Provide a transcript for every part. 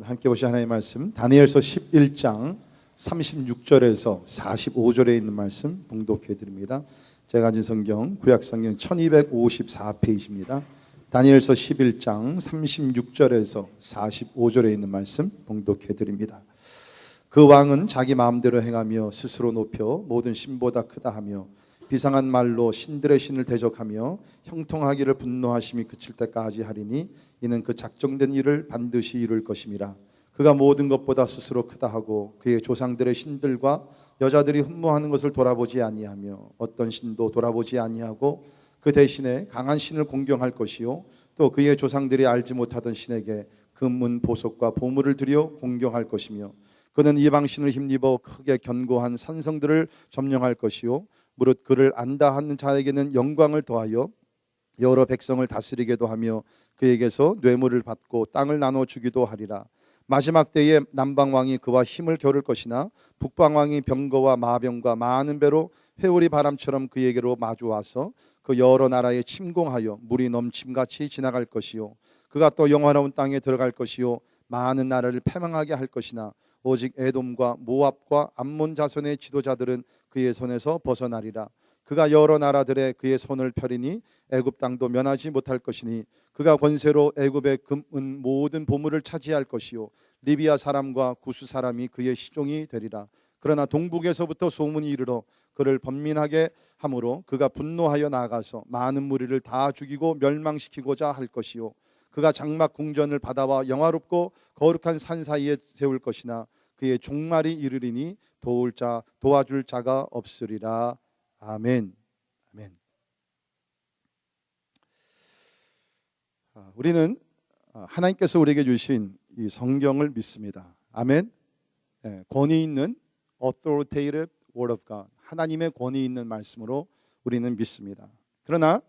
함께 보신 하나님의 말씀 다니엘서 11장 36절에서 45절에 있는 말씀 봉독해 드립니다. 제가 가진 성경 구약성경 1254페이지입니다. 다니엘서 11장 36절에서 45절에 있는 말씀 봉독해 드립니다. 그 왕은 자기 마음대로 행하며 스스로 높여 모든 신보다 크다 하며 비상한 말로 신들의 신을 대적하며 형통하기를 분노하심이 그칠 때까지 하리니 이는 그 작정된 일을 반드시 이룰 것임이라. 그가 모든 것보다 스스로 크다 하고 그의 조상들의 신들과 여자들이 흠모하는 것을 돌아보지 아니하며 어떤 신도 돌아보지 아니하고 그 대신에 강한 신을 공경할 것이요 또 그의 조상들이 알지 못하던 신에게 금은 보석과 보물을 들여 공경할 것이며 그는 이방 신을 힘입어 크게 견고한 산성들을 점령할 것이요 무릇 그를 안다 하는 자에게는 영광을 더하여 여러 백성을 다스리게도 하며 그에게서 뇌물을 받고 땅을 나눠 주기도 하리라. 마지막 때에 남방왕이 그와 힘을 겨룰 것이나 북방왕이 병거와 마병과 많은 배로 회오리 바람처럼 그에게로 마주와서 그 여러 나라에 침공하여 물이 넘침같이 지나갈 것이요 그가 또 영화로운 땅에 들어갈 것이요 많은 나라를 패망하게 할 것이나 오직 에돔과 모압과 암몬 자손의 지도자들은 그의 손에서 벗어나리라. 그가 여러 나라들의 그의 손을 펴리니 애굽 땅도 면하지 못할 것이니 그가 권세로 애굽의 금은 모든 보물을 차지할 것이요 리비아 사람과 구스 사람이 그의 시종이 되리라. 그러나 동북에서부터 소문이 이르러 그를 번민하게 하므로 그가 분노하여 나아가서 많은 무리를 다 죽이고 멸망시키고자 할 것이요 그가 장막 궁전을 바다와 영화롭고 거룩한 산 사이에 세울 것이나 그의 종말이 이르리니 도와줄 자가 없으리라. 아멘. 아멘. 우리는 하나님께서 우리에게 주신 이 성경을 믿습니다. 아멘. 권위 있는 authoritative word of God, 하나님의 권위 있는 말씀으로 우리는 믿습니다. 그러나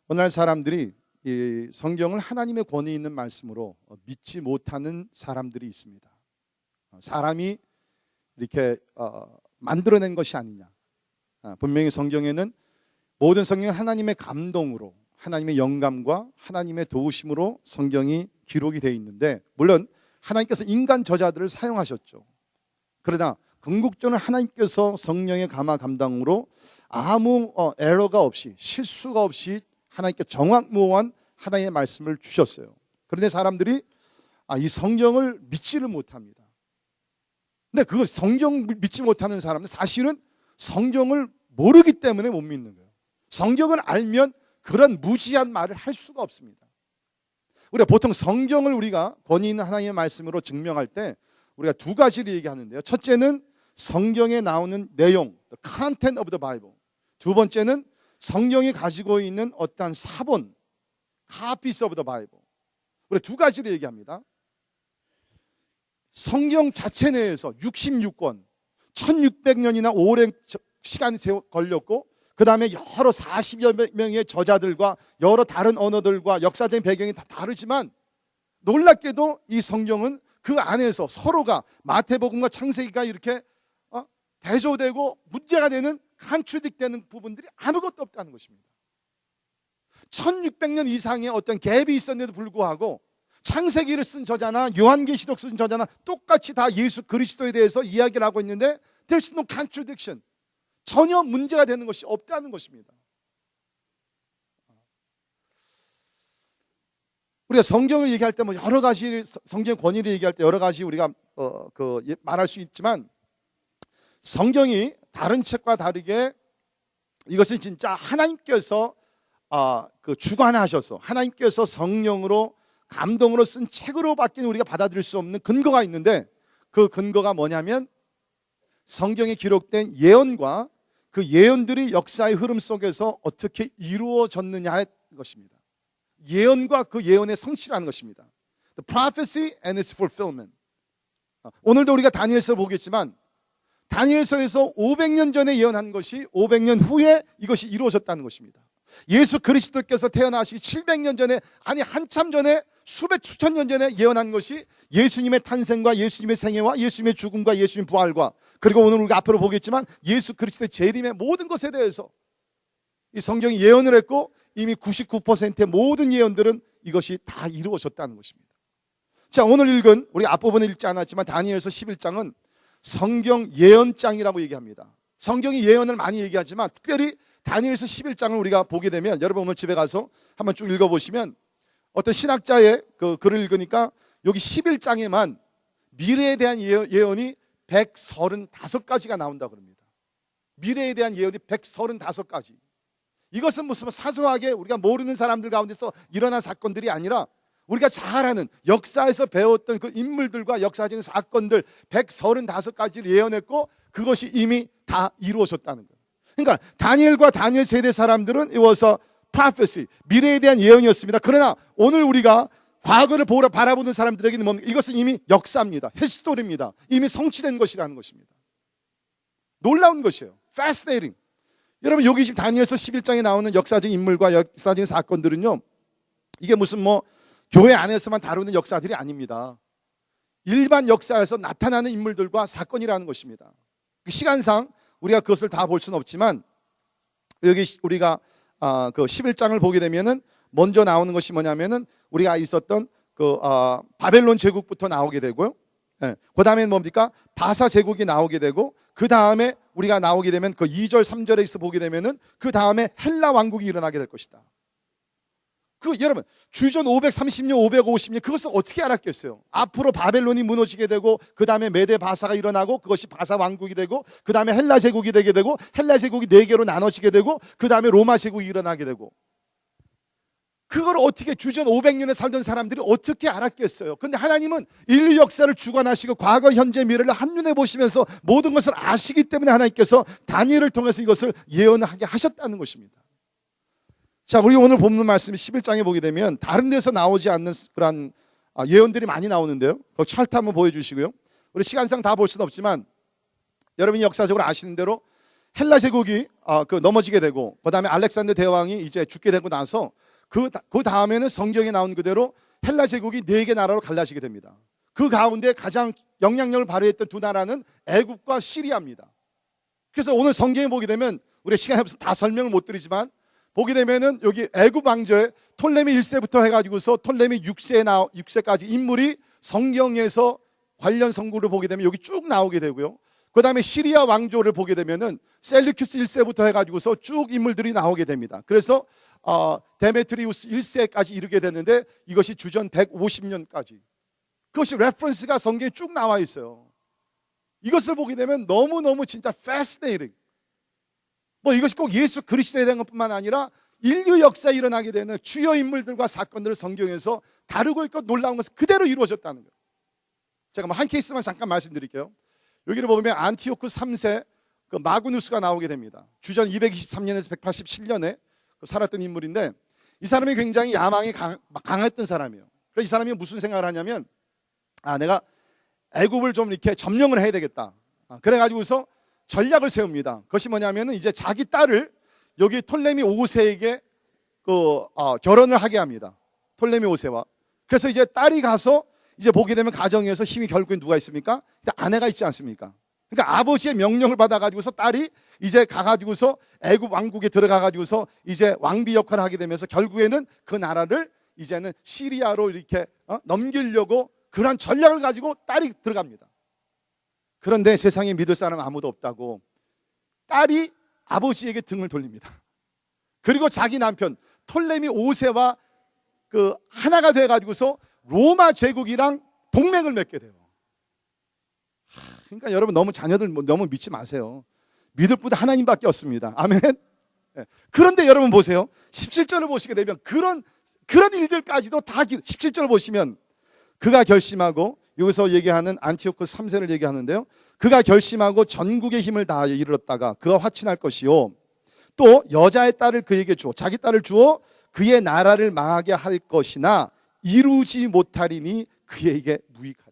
오늘날 사람들이 이 성경을 하나님의 권위 있는 말씀으로 믿지 못하는 사람들이 있습니다. 사람이 이렇게 만들어낸 것이 아니냐. 분명히 성경에는 모든 성경은 하나님의 감동으로 하나님의 영감과 하나님의 도우심으로 성경이 기록이 되어 있는데 물론 하나님께서 인간 저자들을 사용하셨죠. 그러나 궁극적으로 하나님께서 성령의 감화 감당으로 아무 에러가 없이 실수가 없이 하나님께 정확무한 하나님의 말씀을 주셨어요. 그런데 사람들이 이 성경을 믿지를 못합니다. 근데 그 성경 믿지 못하는 사람은 사실은 성경을 모르기 때문에 못 믿는 거예요. 성경을 알면 그런 무지한 말을 할 수가 없습니다. 우리가 보통 성경을 우리가 권위 있는 하나님의 말씀으로 증명할 때 우리가 두 가지를 얘기하는데요. 첫째는 성경에 나오는 내용, the content of the Bible. 두 번째는 성경이 가지고 있는 어떠한 사본, copies of the Bible. 우리 두 가지를 얘기합니다. 성경 자체 내에서 66권, 1600년이나 오랜 시간이 걸렸고 그 다음에 여러 40여 명의 저자들과 여러 다른 언어들과 역사적인 배경이 다 다르지만 놀랍게도 이 성경은 그 안에서 서로가 마태복음과 창세기가 이렇게 대조되고 문제가 되는 컨트라딕되는 부분들이 아무것도 없다는 것입니다. 1600년 이상의 어떤 갭이 있었는데도 불구하고 창세기를 쓴 저자나 요한계시록 쓴 저자나 똑같이 다 예수 그리스도에 대해서 이야기를 하고 있는데 there's no contradiction. 전혀 문제가 되는 것이 없다는 것입니다. 우리가 성경을 얘기할 때 뭐 여러 가지 성경의 권위를 얘기할 때 여러 가지 우리가 말할 수 있지만 성경이 다른 책과 다르게 이것은 진짜 하나님께서 주관하셔서 하나님께서 성령으로 감동으로 쓴 책으로 밖에 우리가 받아들일 수 없는 근거가 있는데 그 근거가 뭐냐면 성경에 기록된 예언과 그 예언들이 역사의 흐름 속에서 어떻게 이루어졌느냐의 것입니다. 예언과 그 예언의 성취라는 것입니다. The prophecy and its fulfillment. 오늘도 우리가 다니엘서 보겠지만 다니엘서에서 500년 전에 예언한 것이 500년 후에 이것이 이루어졌다는 것입니다. 예수 그리스도께서 태어나시기 700년 전에 아니 한참 전에 수백 수천 년 전에 예언한 것이 예수님의 탄생과 예수님의 생애와 예수님의 죽음과 예수님의 부활과 그리고 오늘 우리가 앞으로 보겠지만 예수 그리스도의 재림의 모든 것에 대해서 이 성경이 예언을 했고 이미 99%의 모든 예언들은 이것이 다 이루어졌다는 것입니다. 자, 오늘 읽은 우리 앞부분을 읽지 않았지만 다니엘서 11장은 성경 예언장이라고 얘기합니다. 성경이 예언을 많이 얘기하지만 특별히 다니엘서 11장을 우리가 보게 되면 여러분 오늘 집에 가서 한번 쭉 읽어보시면 어떤 신학자의 그 글을 읽으니까 여기 11장에만 미래에 대한 예언이 135가지가 나온다고 합니다. 미래에 대한 예언이 135가지. 이것은 무슨 사소하게 우리가 모르는 사람들 가운데서 일어난 사건들이 아니라 우리가 잘 아는 역사에서 배웠던 그 인물들과 역사적인 사건들 135가지를 예언했고 그것이 이미 다 이루어졌다는 거예요. 그러니까 다니엘과 다니엘 세대 사람들은 it was a prophecy, 미래에 대한 예언이었습니다. 그러나 오늘 우리가 과거를 바라보는 사람들에게는 뭡니까? 이것은 이미 역사입니다. 히스토리입니다. 이미 성취된 것이라는 것입니다. 놀라운 것이에요. Fascinating. 여러분 여기 지금 다니엘서 11장에 나오는 역사적인 인물과 역사적인 사건들은요, 이게 무슨 뭐 교회 안에서만 다루는 역사들이 아닙니다. 일반 역사에서 나타나는 인물들과 사건이라는 것입니다. 시간상 우리가 그것을 다 볼 수는 없지만 여기 우리가 그 11장을 보게 되면은 먼저 나오는 것이 뭐냐면은 우리가 있었던 그 바벨론 제국부터 나오게 되고요. 예. 그 다음에 뭡니까? 바사 제국이 나오게 되고 그 다음에 우리가 나오게 되면 그 2절 3절에서 보게 되면은 그 다음에 헬라 왕국이 일어나게 될 것이다. 그 여러분 주전 530년 550년 그것을 어떻게 알았겠어요? 앞으로 바벨론이 무너지게 되고 그 다음에 메데 바사가 일어나고 그것이 바사 왕국이 되고 그 다음에 헬라 제국이 되게 되고 헬라 제국이 4개로 나눠지게 되고 그 다음에 로마 제국이 일어나게 되고 그걸 어떻게 주전 500년에 살던 사람들이 어떻게 알았겠어요? 근데 하나님은 인류 역사를 주관하시고 과거 현재 미래를 한눈에 보시면서 모든 것을 아시기 때문에 하나님께서 다니엘을 통해서 이것을 예언하게 하셨다는 것입니다. 자, 우리 오늘 본문 말씀 11장에 보게 되면 다른 데서 나오지 않는 그런 예언들이 많이 나오는데요. 그 차트 한번 보여주시고요. 우리 시간상 다 볼 수는 없지만 여러분이 역사적으로 아시는 대로 헬라 제국이 넘어지게 되고 그 다음에 알렉산더 대왕이 이제 죽게 되고 나서 그 다음에는 성경에 나온 그대로 헬라 제국이 4개 나라로 갈라지게 됩니다. 그 가운데 가장 영향력을 발휘했던 두 나라는 애굽과 시리아입니다. 그래서 오늘 성경에 보게 되면 우리 시간이 없어서 다 설명을 못 드리지만 보게 되면은 여기 애굽 왕조의 톨레미 1세부터 해가지고서 톨레미 6세까지 인물이 성경에서 관련 성구를 보게 되면 여기 쭉 나오게 되고요. 그 다음에 시리아 왕조를 보게 되면은 셀루큐스 1세부터 해가지고서 쭉 인물들이 나오게 됩니다. 그래서 데메트리우스 1세까지 이르게 됐는데 이것이 주전 150년까지 그것이 레퍼런스가 성경에 쭉 나와 있어요. 이것을 보게 되면 너무너무 진짜 fascinating. 뭐 이것이 꼭 예수 그리스도에 대한 것뿐만 아니라 인류 역사에 일어나게 되는 주요 인물들과 사건들을 성경에서 다루고 있고 놀라운 것은 그대로 이루어졌다는 거예요. 제가 뭐 한 케이스만 잠깐 말씀드릴게요. 여기를 보면 안티오크 3세 그 마그누스가 나오게 됩니다. 주전 223년에서 187년에 살았던 인물인데 이 사람이 굉장히 야망이 강했던 사람이에요. 그래서 이 사람이 무슨 생각을 하냐면 내가 애굽을 좀 이렇게 점령을 해야 되겠다. 그래가지고서 전략을 세웁니다. 그것이 뭐냐면은 이제 자기 딸을 여기 톨레미 5세에게 결혼을 하게 합니다. 톨레미 5세와. 그래서 이제 딸이 가서 이제 보게 되면 가정에서 힘이 결국엔 누가 있습니까? 아내가 있지 않습니까? 그러니까 아버지의 명령을 받아가지고서 딸이 이제 가가지고서 애굽 왕국에 들어가가지고서 이제 왕비 역할을 하게 되면서 결국에는 그 나라를 이제는 시리아로 이렇게 넘기려고 그런 전략을 가지고 딸이 들어갑니다. 그런데 세상에 믿을 사람 아무도 없다고 딸이 아버지에게 등을 돌립니다. 그리고 자기 남편 톨레미 5세와 그 하나가 돼가지고서 로마 제국이랑 동맹을 맺게 돼요. 그러니까 여러분 너무 자녀들 너무 믿지 마세요. 믿을 분은 하나님밖에 없습니다. 아멘. 그런데 여러분 보세요. 17절을 보시게 되면 그런 일들까지도 다 17절 보시면 그가 결심하고 여기서 얘기하는 안티오크 3세를 얘기하는데요. 그가 결심하고 전국의 힘을 다하여 이르렀다가 그가 화친할 것이요. 또 여자의 딸을 그에게 주어 자기 딸을 주어 그의 나라를 망하게 할 것이나 이루지 못하리니 그에게 무익하리라.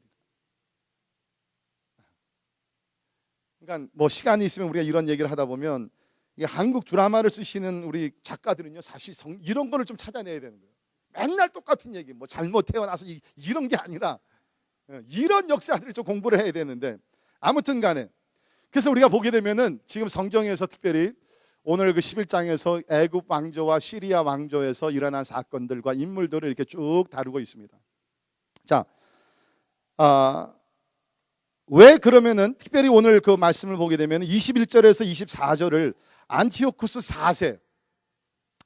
그러니까 뭐 시간이 있으면 우리가 이런 얘기를 하다 보면 이게 한국 드라마를 쓰시는 우리 작가들은요 사실 이런 거를 좀 찾아내야 되는 거예요. 맨날 똑같은 얘기 뭐 잘못 태어나서 이런 게 아니라 이런 역사들을 좀 공부를 해야 되는데 아무튼 간에 그래서 우리가 보게 되면은 지금 성경에서 특별히 오늘 그 11장에서 애굽 왕조와 시리아 왕조에서 일어난 사건들과 인물들을 이렇게 쭉 다루고 있습니다. 자, 왜 그러면은 특별히 오늘 그 말씀을 보게 되면 21절에서 24절을 안티오쿠스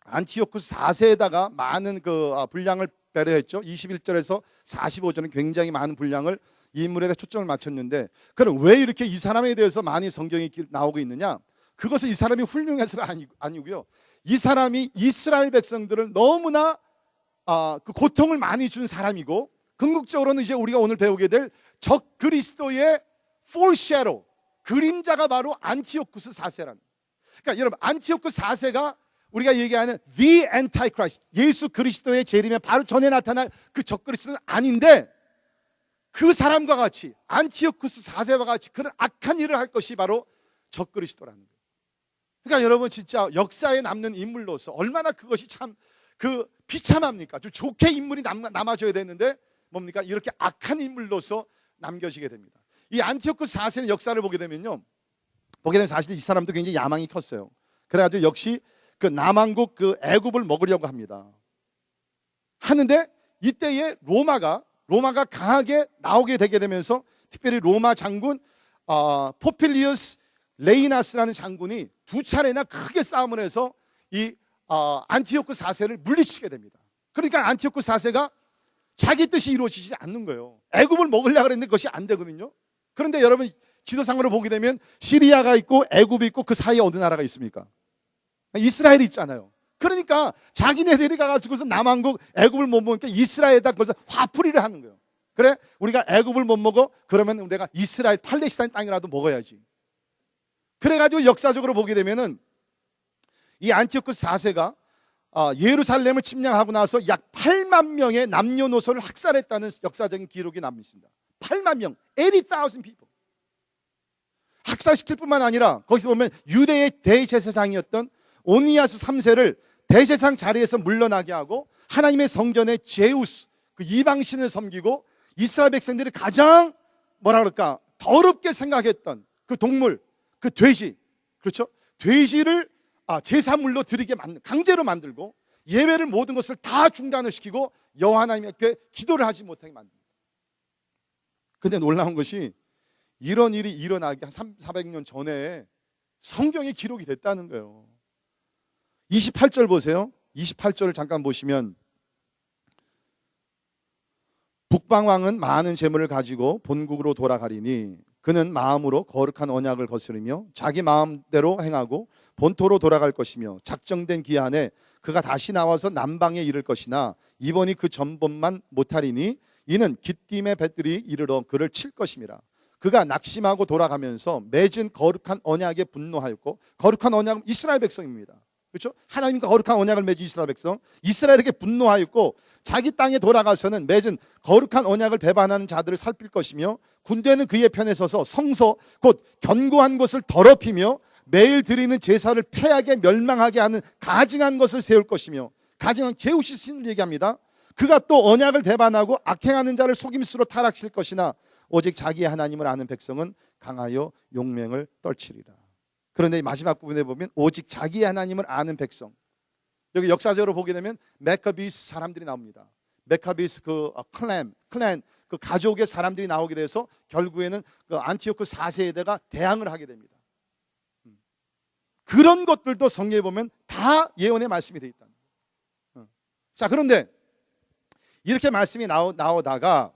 4세에다가 많은 그 분량을 배려했죠. 21절에서 45절은 굉장히 많은 분량을 이 인물에 대해 초점을 맞췄는데, 그럼 왜 이렇게 이 사람에 대해서 많이 성경이 나오고 있느냐? 그것은 이 사람이 훌륭해서가 아니고요. 이 사람이 이스라엘 백성들을 너무나 그 고통을 많이 준 사람이고, 궁극적으로는 이제 우리가 오늘 배우게 될 적 그리스도의 foreshadow, 그림자가 바로 안티오쿠스 4세라는. 그러니까 여러분, 안티오쿠스 4세가 우리가 얘기하는 the antichrist, 예수 그리스도의 재림에 바로 전에 나타날 그 적 그리스도는 아닌데, 그 사람과 같이 안티오쿠스 4세와 같이 그런 악한 일을 할 것이 바로 적 그리스도라는 거예요. 그러니까 여러분, 진짜 역사에 남는 인물로서 얼마나 그것이 참 그 비참합니까? 좀 좋게 인물이 남아줘야 되는데 뭡니까? 이렇게 악한 인물로서 남겨지게 됩니다. 이 안티오쿠스 4세의 역사를 보게 되면요, 사실 이 사람도 굉장히 야망이 컸어요. 그래가지고 역시 그 남왕국 그 애굽을 먹으려고 합니다. 하는데 이때에 로마가 강하게 나오게 되게 되면서, 특별히 로마 장군 포필리우스 레이나스라는 장군이 두 차례나 크게 싸움을 해서 이 안티오쿠스 4세를 물리치게 됩니다. 그러니까 안티오쿠스 4세가 자기 뜻이 이루어지지 않는 거예요. 애굽을 먹으려고 했는데 그것이 안 되거든요. 그런데 여러분, 지도상으로 보게 되면 시리아가 있고 애굽이 있고 그 사이에 어느 나라가 있습니까? 이스라엘이 있잖아요. 그러니까 자기네들이 가가지고서 남왕국 애굽을 못 먹으니까 이스라엘에다 그래서 화풀이를 하는 거예요. 그래, 우리가 애굽을 못 먹어? 그러면 내가 이스라엘 팔레스타인 땅이라도 먹어야지. 그래가지고 역사적으로 보게 되면은 이 안티오쿠스 4세가 예루살렘을 침략하고 나서 약 8만 명의 남녀노소를 학살했다는 역사적인 기록이 남습니다. 8만 명, 80,000 people. 학살시킬 뿐만 아니라 거기서 보면 유대의 대제사장이었던 오니아스 3세를 대제사장 자리에서 물러나게 하고, 하나님의 성전에 제우스, 그 이방신을 섬기고, 이스라엘 백성들이 가장 더럽게 생각했던 그 동물, 그 돼지, 그렇죠? 돼지를 제사물로 드리게 강제로 만들고, 예배를 모든 것을 다 중단을 시키고 여호와 하나님께 기도를 하지 못하게 만듭니다. 근데 놀라운 것이, 이런 일이 일어나기 한 400년 전에 성경에 기록이 됐다는 거예요. 28절 보세요. 28절을 잠깐 보시면, 북방왕은 많은 재물을 가지고 본국으로 돌아가리니 그는 마음으로 거룩한 언약을 거스르며 자기 마음대로 행하고 본토로 돌아갈 것이며, 작정된 기한에 그가 다시 나와서 남방에 이를 것이나 이번이 그 전번만 못하리니 이는 기띔의 배들이 이르러 그를 칠 것임이라. 그가 낙심하고 돌아가면서 맺은 거룩한 언약에 분노하였고, 거룩한 언약은 이스라엘 백성입니다. 그렇죠? 하나님과 거룩한 언약을 맺은 이스라엘 백성, 이스라엘에게 분노하였고, 자기 땅에 돌아가서는 맺은 거룩한 언약을 배반하는 자들을 살필 것이며, 군대는 그의 편에 서서 성소 곧 견고한 곳을 더럽히며 매일 드리는 제사를 패하게 멸망하게 하는 가증한 것을 세울 것이며, 가증한 제우시 신을 얘기합니다. 그가 또 언약을 배반하고 악행하는 자를 속임수로 타락시킬 것이나 오직 자기의 하나님을 아는 백성은 강하여 용맹을 떨치리라. 그런데 마지막 부분에 보면 오직 자기의 하나님을 아는 백성, 여기 역사적으로 보게 되면 메카비스 사람들이 나옵니다. 메카비스 그 클랜 그 가족의 사람들이 나오게 돼서 결국에는 그 안티오쿠스 4세에다가 대항을 하게 됩니다. 그런 것들도 성경에 보면 다 예언의 말씀이 되어 있다. 자, 그런데 이렇게 말씀이 나오다가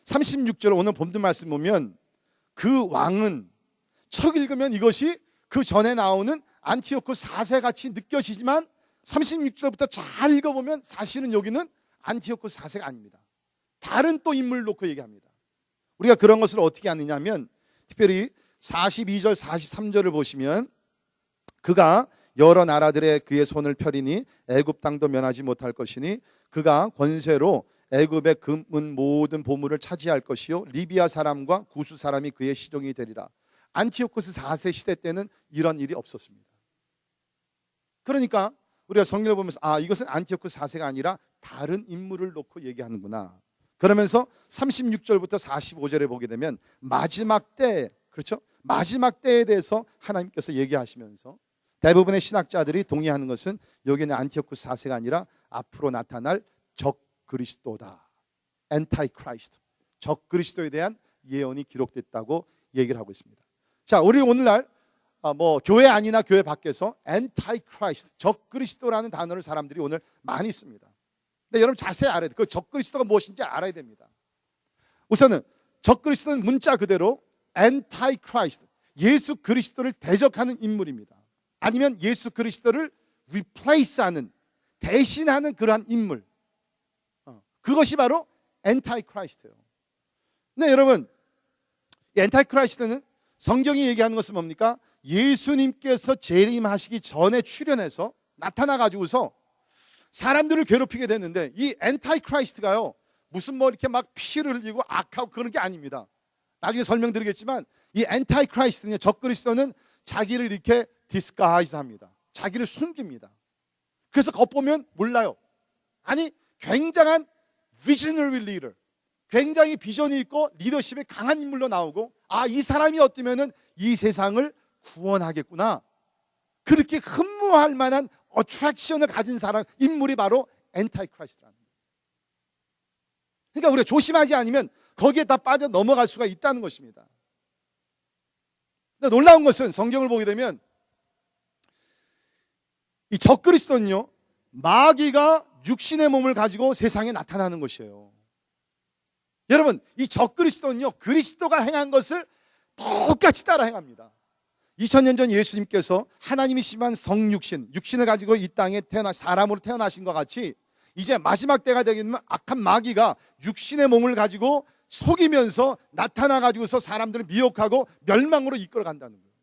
36절 오늘 본문 말씀 보면, 그 왕은 척 읽으면 이것이 그 전에 나오는 안티오쿠스 4세 같이 느껴지지만 36절부터 잘 읽어보면 사실은 여기는 안티오쿠스 4세가 아닙니다. 다른 또 인물 놓고 얘기합니다. 우리가 그런 것을 어떻게 아느냐 하면, 특별히 42절 43절을 보시면, 그가 여러 나라들의 그의 손을 펴리니 애굽 땅도 면하지 못할 것이니 그가 권세로 애굽의 금은 모든 보물을 차지할 것이요 리비아 사람과 구수 사람이 그의 시종이 되리라. 안티오쿠스 4세 시대 때는 이런 일이 없었습니다. 그러니까 우리가 성경을 보면서 이것은 안티오쿠스 4세가 아니라 다른 인물을 놓고 얘기하는구나. 그러면서 36절부터 45절에 보게 되면 마지막 때, 그렇죠? 마지막 때에 대해서 하나님께서 얘기하시면서 대부분의 신학자들이 동의하는 것은 여기는 안티오쿠스 4세가 아니라 앞으로 나타날 적 그리스도다. 엔타이크라이스트, 적그리스도에 대한 예언이 기록됐다고 얘기를 하고 있습니다. 자, 우리 오늘날 교회 안이나 교회 밖에서 엔타이크라이스트, 적그리스도라는 단어를 사람들이 오늘 많이 씁니다. 근데 여러분 자세히 알아야 돼요. 그 적그리스도가 무엇인지 알아야 됩니다. 우선은 적그리스도는 문자 그대로 엔타이크라이스트, 예수 그리스도를 대적하는 인물입니다. 아니면 예수 그리스도를 replace하는, 대신하는 그러한 인물, 그것이 바로 엔타이크라이스트예요. 근데 여러분, 이 엔타이크라이스트는 성경이 얘기하는 것은 뭡니까? 예수님께서 재림하시기 전에 출현해서 나타나가지고서 사람들을 괴롭히게 됐는데, 이 엔타이크라이스트가요 무슨 이렇게 막 피를 흘리고 악하고 그런 게 아닙니다. 나중에 설명드리겠지만 이 엔타이크라이스트는, 적그리스도는 자기를 이렇게 디스가이즈합니다. 자기를 숨깁니다. 그래서 겉보면 몰라요. 아니, 굉장한 visionary leader, 굉장히 비전이 있고 리더십에 강한 인물로 나오고, 이 사람이 어쩌면은 이 세상을 구원하겠구나, 그렇게 흠모할 만한 어트랙션을 가진 사람, 인물이 바로 엔타이크라이스트라는 거예요. 그러니까 우리가 조심하지 않으면 거기에 다 빠져 넘어갈 수가 있다는 것입니다. 근데 놀라운 것은 성경을 보게 되면 이 적그리스도는요, 마귀가 육신의 몸을 가지고 세상에 나타나는 것이에요. 여러분, 이 적그리스도는요, 그리스도가 행한 것을 똑같이 따라 행합니다. 2000년 전 예수님께서 하나님이시만 성육신, 육신을 가지고 이 땅에 사람으로 태어나신 것 같이, 이제 마지막 때가 되게 되면 악한 마귀가 육신의 몸을 가지고 속이면서 나타나 가지고서 사람들을 미혹하고 멸망으로 이끌어 간다는 거예요.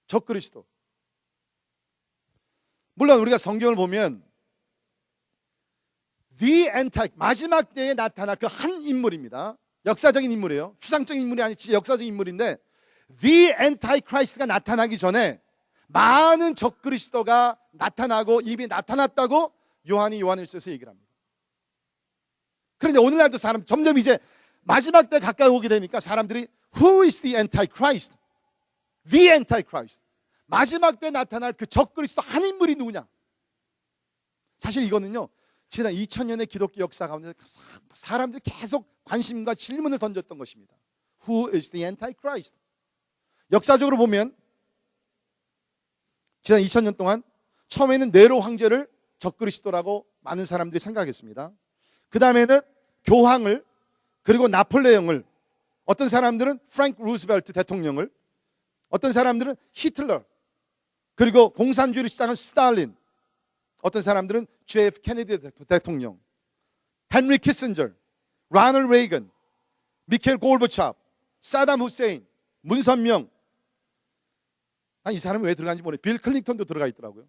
적그리스도. 물론 우리가 성경을 보면 The Antichrist, 마지막 때에 나타날 그 한 인물입니다. 역사적인 인물이에요. 추상적인 인물이 아니지 역사적인 인물인데, The Antichrist가 나타나기 전에 많은 적그리스도가 나타나고 이미 나타났다고 요한이 요한일서에서 얘기를 합니다. 그런데 오늘날도 사람 점점 이제 마지막 때 가까이 오게 되니까 사람들이 Who is the Antichrist? The Antichrist. 마지막 때 나타날 그 적그리스도 한 인물이 누구냐? 사실 이거는요, 지난 2000년의 기독교 역사 가운데 사람들이 계속 관심과 질문을 던졌던 것입니다. Who is the Antichrist? 역사적으로 보면 지난 2000년 동안 처음에는 네로 황제를 적그리스도라고 많은 사람들이 생각했습니다. 그 다음에는 교황을, 그리고 나폴레옹을, 어떤 사람들은 프랭크 루스벨트 대통령을, 어떤 사람들은 히틀러, 그리고 공산주의를 시작한 스탈린, 어떤 사람들은 JF 케네디 대통령, 헨리 키신저, 라널드 레이건, 미켈 골바초프, 사담 후세인, 문선명. 이 사람이 왜 들어간지 모르겠어요. 빌 클린턴도 들어가 있더라고요.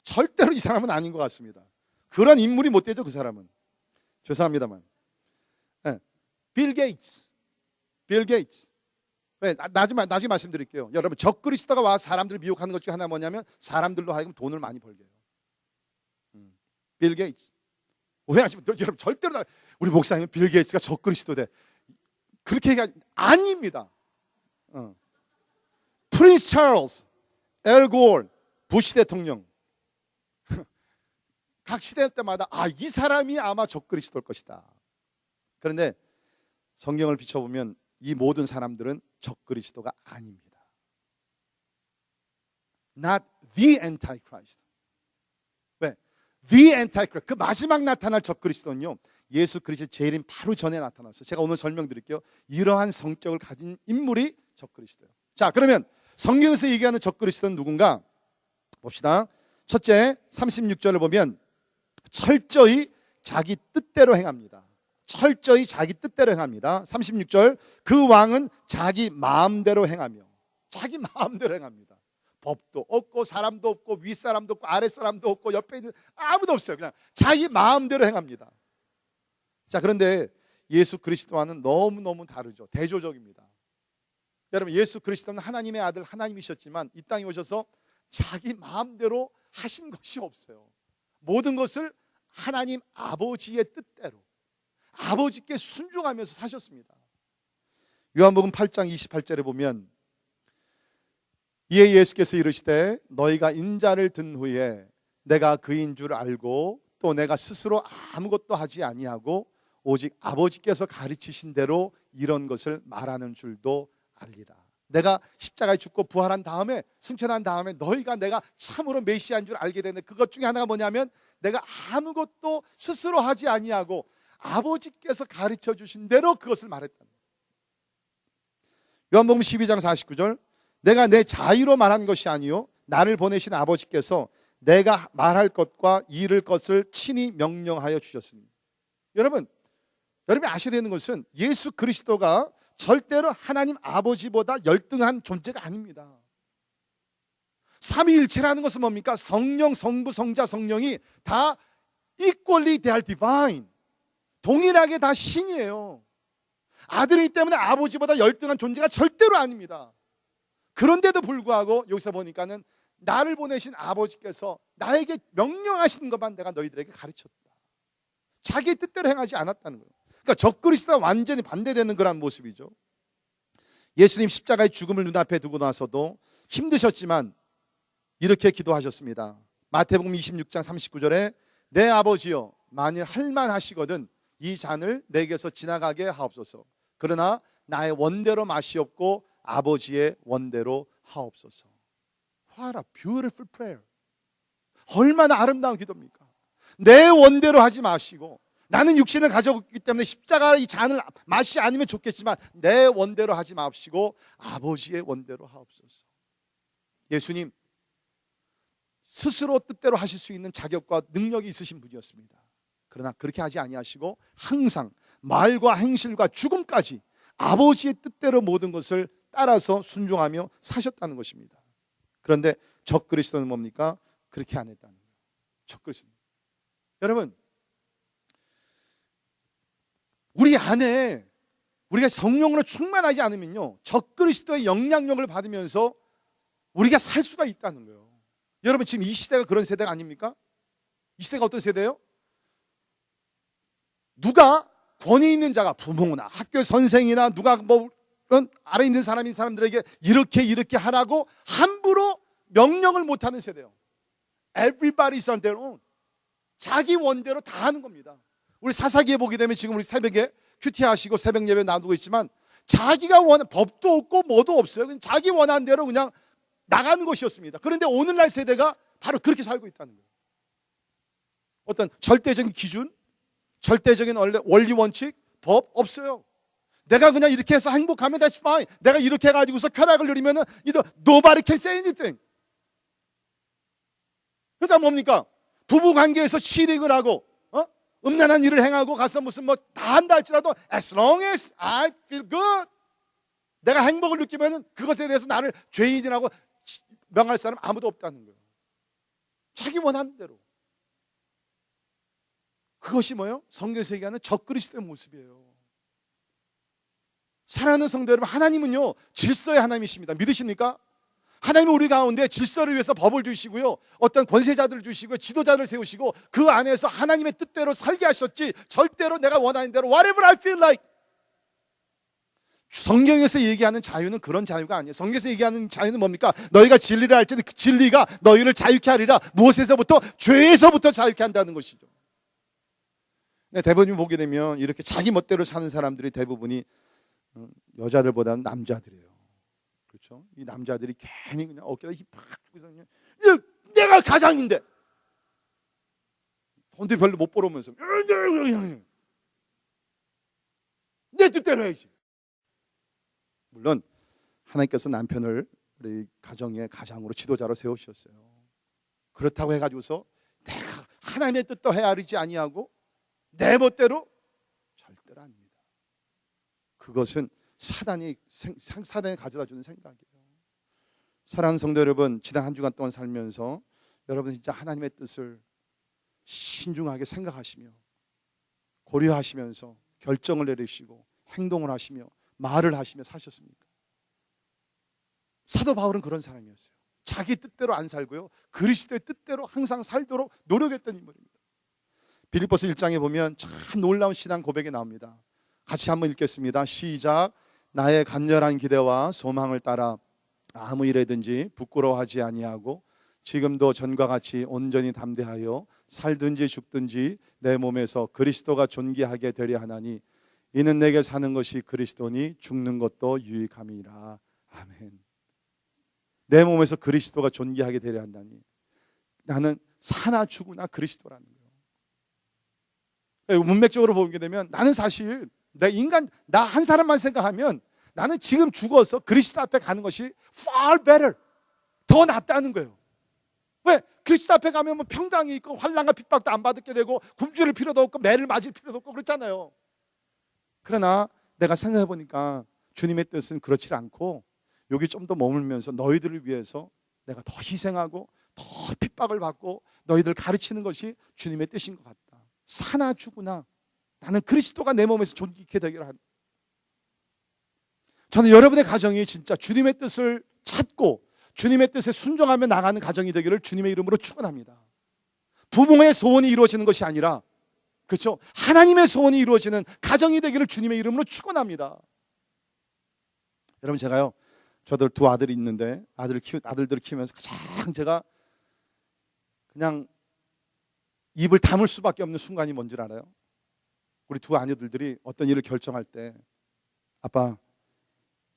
절대로 이 사람은 아닌 것 같습니다. 그런 인물이 못 되죠, 그 사람은. 죄송합니다만. 네. 빌 게이츠. 네, 나중에 말씀드릴게요. 여러분, 적그리스도가 와서 사람들을 미혹하는 것 중에 하나 뭐냐면 사람들로 하여금 돈을 많이 벌게 해요. 빌 게이츠. 오해하시면, 여러분 절대로 우리 목사님은 빌 게이츠가 적그리스도대, 그렇게 얘기하지, 아닙니다. 프린스 찰스, 엘 고어, 부시 대통령, 각 시대 때마다 이 사람이 아마 적그리스도일 것이다. 그런데 성경을 비춰보면 이 모든 사람들은 적그리스도가 아닙니다. Not the Antichrist. 왜? The Antichrist, 그 마지막 나타날 적그리스도는요, 예수 그리스도의 재림 바로 전에 나타났어요. 제가 오늘 설명드릴게요. 이러한 성격을 가진 인물이 적그리스도예요. 자, 그러면 성경에서 얘기하는 적그리스도는 누군가 봅시다. 첫째, 36절을 보면 철저히 자기 뜻대로 행합니다. 철저히 자기 뜻대로 행합니다. 36절, 그 왕은 자기 마음대로 행하며, 자기 마음대로 행합니다. 법도 없고 사람도 없고 윗사람도 없고 아랫사람도 없고 옆에 있는 아무도 없어요. 그냥 자기 마음대로 행합니다. 자, 그런데 예수 그리스도와는 너무너무 다르죠. 대조적입니다. 여러분, 예수 그리스도는 하나님의 아들, 하나님이셨지만 이 땅에 오셔서 자기 마음대로 하신 것이 없어요. 모든 것을 하나님 아버지의 뜻대로, 아버지께 순종하면서 사셨습니다. 요한복음 8장 28절에 보면, 이에 예수께서 이르시되 너희가 인자를 든 후에 내가 그인 줄 알고 또 내가 스스로 아무것도 하지 아니하고 오직 아버지께서 가르치신 대로 이런 것을 말하는 줄도 알리라. 내가 십자가에 죽고 부활한 다음에, 승천한 다음에 너희가 내가 참으로 메시아인 줄 알게 되는데, 그것 중에 하나가 뭐냐면 내가 아무것도 스스로 하지 아니하고 아버지께서 가르쳐 주신 대로 그것을 말했다. 요한복음 12장 49절, 내가 내 자유로 말한 것이 아니요 나를 보내신 아버지께서 내가 말할 것과 이를 것을 친히 명령하여 주셨으니. 여러분이 아셔야 되는 것은 예수 그리스도가 절대로 하나님 아버지보다 열등한 존재가 아닙니다. 삼위일체라는 것은 뭡니까? 성령, 성부, 성자, 성령이 다 equally they are divine, 동일하게 다 신이에요. 아들이기 때문에 아버지보다 열등한 존재가 절대로 아닙니다. 그런데도 불구하고 여기서 보니까는 나를 보내신 아버지께서 나에게 명령하시는 것만 내가 너희들에게 가르쳤다. 자기 뜻대로 행하지 않았다는 거예요. 그러니까 적그리스도와 완전히 반대되는 그런 모습이죠. 예수님 십자가의 죽음을 눈앞에 두고 나서도 힘드셨지만 이렇게 기도하셨습니다. 마태복음 26장 39절에 내 아버지여, 만일 할만하시거든 이 잔을 내게서 지나가게 하옵소서. 그러나 나의 원대로 마시옵고 아버지의 원대로 하옵소서. What a beautiful prayer. 얼마나 아름다운 기도입니까? 내 원대로 하지 마시고, 나는 육신을 가지고 있기 때문에 십자가 이 잔을 마시지 않으면 좋겠지만 내 원대로 하지 마시고 아버지의 원대로 하옵소서. 예수님 스스로 뜻대로 하실 수 있는 자격과 능력이 있으신 분이었습니다. 그러나 그렇게 하지 아니하시고 항상 말과 행실과 죽음까지 아버지의 뜻대로 모든 것을 따라서 순종하며 사셨다는 것입니다. 그런데 적그리스도는 뭡니까? 그렇게 안 했다는 거예요. 적그리스도. 여러분, 우리 안에 우리가 성령으로 충만하지 않으면요, 적그리스도의 영향력을 받으면서 우리가 살 수가 있다는 거예요. 여러분, 지금 이 시대가 그런 세대가 아닙니까? 이 시대가 어떤 세대예요? 누가 권위 있는 자가, 부모나 학교 선생이나 누가 뭐 아래 있는 사람들에게 이렇게 하라고 함부로 명령을 못하는 세대예요. Everybody is on their own. 자기 원대로 다 하는 겁니다. 우리 사사기에 보게 되면 지금 우리 새벽에 큐티 하시고 새벽 예배 놔두고 있지만 자기가 법도 없고 뭐도 없어요. 그냥 자기 원하는 대로 그냥 나가는 것이었습니다. 그런데 오늘날 세대가 바로 그렇게 살고 있다는 거예요. 어떤 절대적인 기준, 절대적인 원리 원칙, 법 없어요. 내가 그냥 이렇게 해서 행복하면 that's fine. 내가 이렇게 해가지고서 쾌락을 누리면은 nobody can say anything. 그러니까 뭡니까? 부부 관계에서 치릭을 하고 음란한 일을 행하고 가서 무슨 뭐 다 한다 할지라도 as long as I feel good, 내가 행복을 느끼면은 그것에 대해서 나를 죄인이라고 명할 사람 아무도 없다는 거예요. 자기 원하는 대로. 그것이 뭐예요? 성경에서 얘기하는 적그리스도의 모습이에요. 사랑하는 성도 여러분, 하나님은요 질서의 하나님이십니다. 믿으십니까? 하나님은 우리 가운데 질서를 위해서 법을 주시고요, 어떤 권세자들을 주시고 지도자들을 세우시고 그 안에서 하나님의 뜻대로 살게 하셨지, 절대로 내가 원하는 대로 whatever I feel like. 성경에서 얘기하는 자유는 그런 자유가 아니에요. 성경에서 얘기하는 자유는 뭡니까? 너희가 진리를 알지니 그 진리가 너희를 자유케 하리라. 무엇에서부터? 죄에서부터 자유케 한다는 것이죠. 네, 대부분 보게 되면 이렇게 자기 멋대로 사는 사람들이 대부분이 여자들보다는 남자들이에요. 그렇죠? 이 남자들이 괜히 그냥 어깨다 힘팍 주고 그냥 내가 가장인데 돈도 별로 못 벌어오면서 내 뜻대로 해야지. 물론 하나님께서 남편을 우리 가정의 가장으로 지도자로 세우셨어요. 그렇다고 해가지고서 내가 하나님의 뜻도 헤아리지 아니하고 내 멋대로, 절대로 아닙니다. 그것은 사단이 가져다 주는 생각이에요. 사랑하는 성도 여러분, 지난 한 주간 동안 살면서 여러분 진짜 하나님의 뜻을 신중하게 생각하시며 고려하시면서 결정을 내리시고 행동을 하시며 말을 하시며 사셨습니까? 사도 바울은 그런 사람이었어요. 자기 뜻대로 안 살고요, 그리스도의 뜻대로 항상 살도록 노력했던 인물입니다. 빌립보서 1장에 보면 참 놀라운 신앙 고백이 나옵니다. 같이 한번 읽겠습니다. 시작. 나의 간절한 기대와 소망을 따라 아무 일에든지 부끄러워하지 아니하고 지금도 전과 같이 온전히 담대하여 살든지 죽든지 내 몸에서 그리스도가 존귀하게 되려 하나니 이는 내게 사는 것이 그리스도니 죽는 것도 유익함이라. 아멘. 내 몸에서 그리스도가 존귀하게 되려 한다니 나는 사나 죽으나 그리스도라는 거예요. 문맥적으로 보게 되면 나는 사실 내 인간 나 한 사람만 생각하면 나는 지금 죽어서 그리스도 앞에 가는 것이 far better, 더 낫다는 거예요. 왜? 그리스도 앞에 가면 뭐 평강이 있고 환난과 핍박도 안 받게 되고 굶주릴 필요도 없고 매를 맞을 필요도 없고 그렇잖아요. 그러나 내가 생각해 보니까 주님의 뜻은 그렇지 않고 여기 좀 더 머물면서 너희들을 위해서 내가 더 희생하고 더 핍박을 받고 너희들 가르치는 것이 주님의 뜻인 것 같다. 사나 죽으나 나는 그리스도가 내 몸에서 존귀케 되기를 한다. 저는 여러분의 가정이 진짜 주님의 뜻을 찾고 주님의 뜻에 순종하며 나가는 가정이 되기를 주님의 이름으로 축원합니다. 부모의 소원이 이루어지는 것이 아니라 그렇죠? 하나님의 소원이 이루어지는 가정이 되기를 주님의 이름으로 축원합니다. 여러분 제가요, 저도 두 아들이 있는데 아들들을 키우면서 가장 제가 그냥 입을 다물 수밖에 없는 순간이 뭔지 알아요? 우리 두 아들들이 어떤 일을 결정할 때 아빠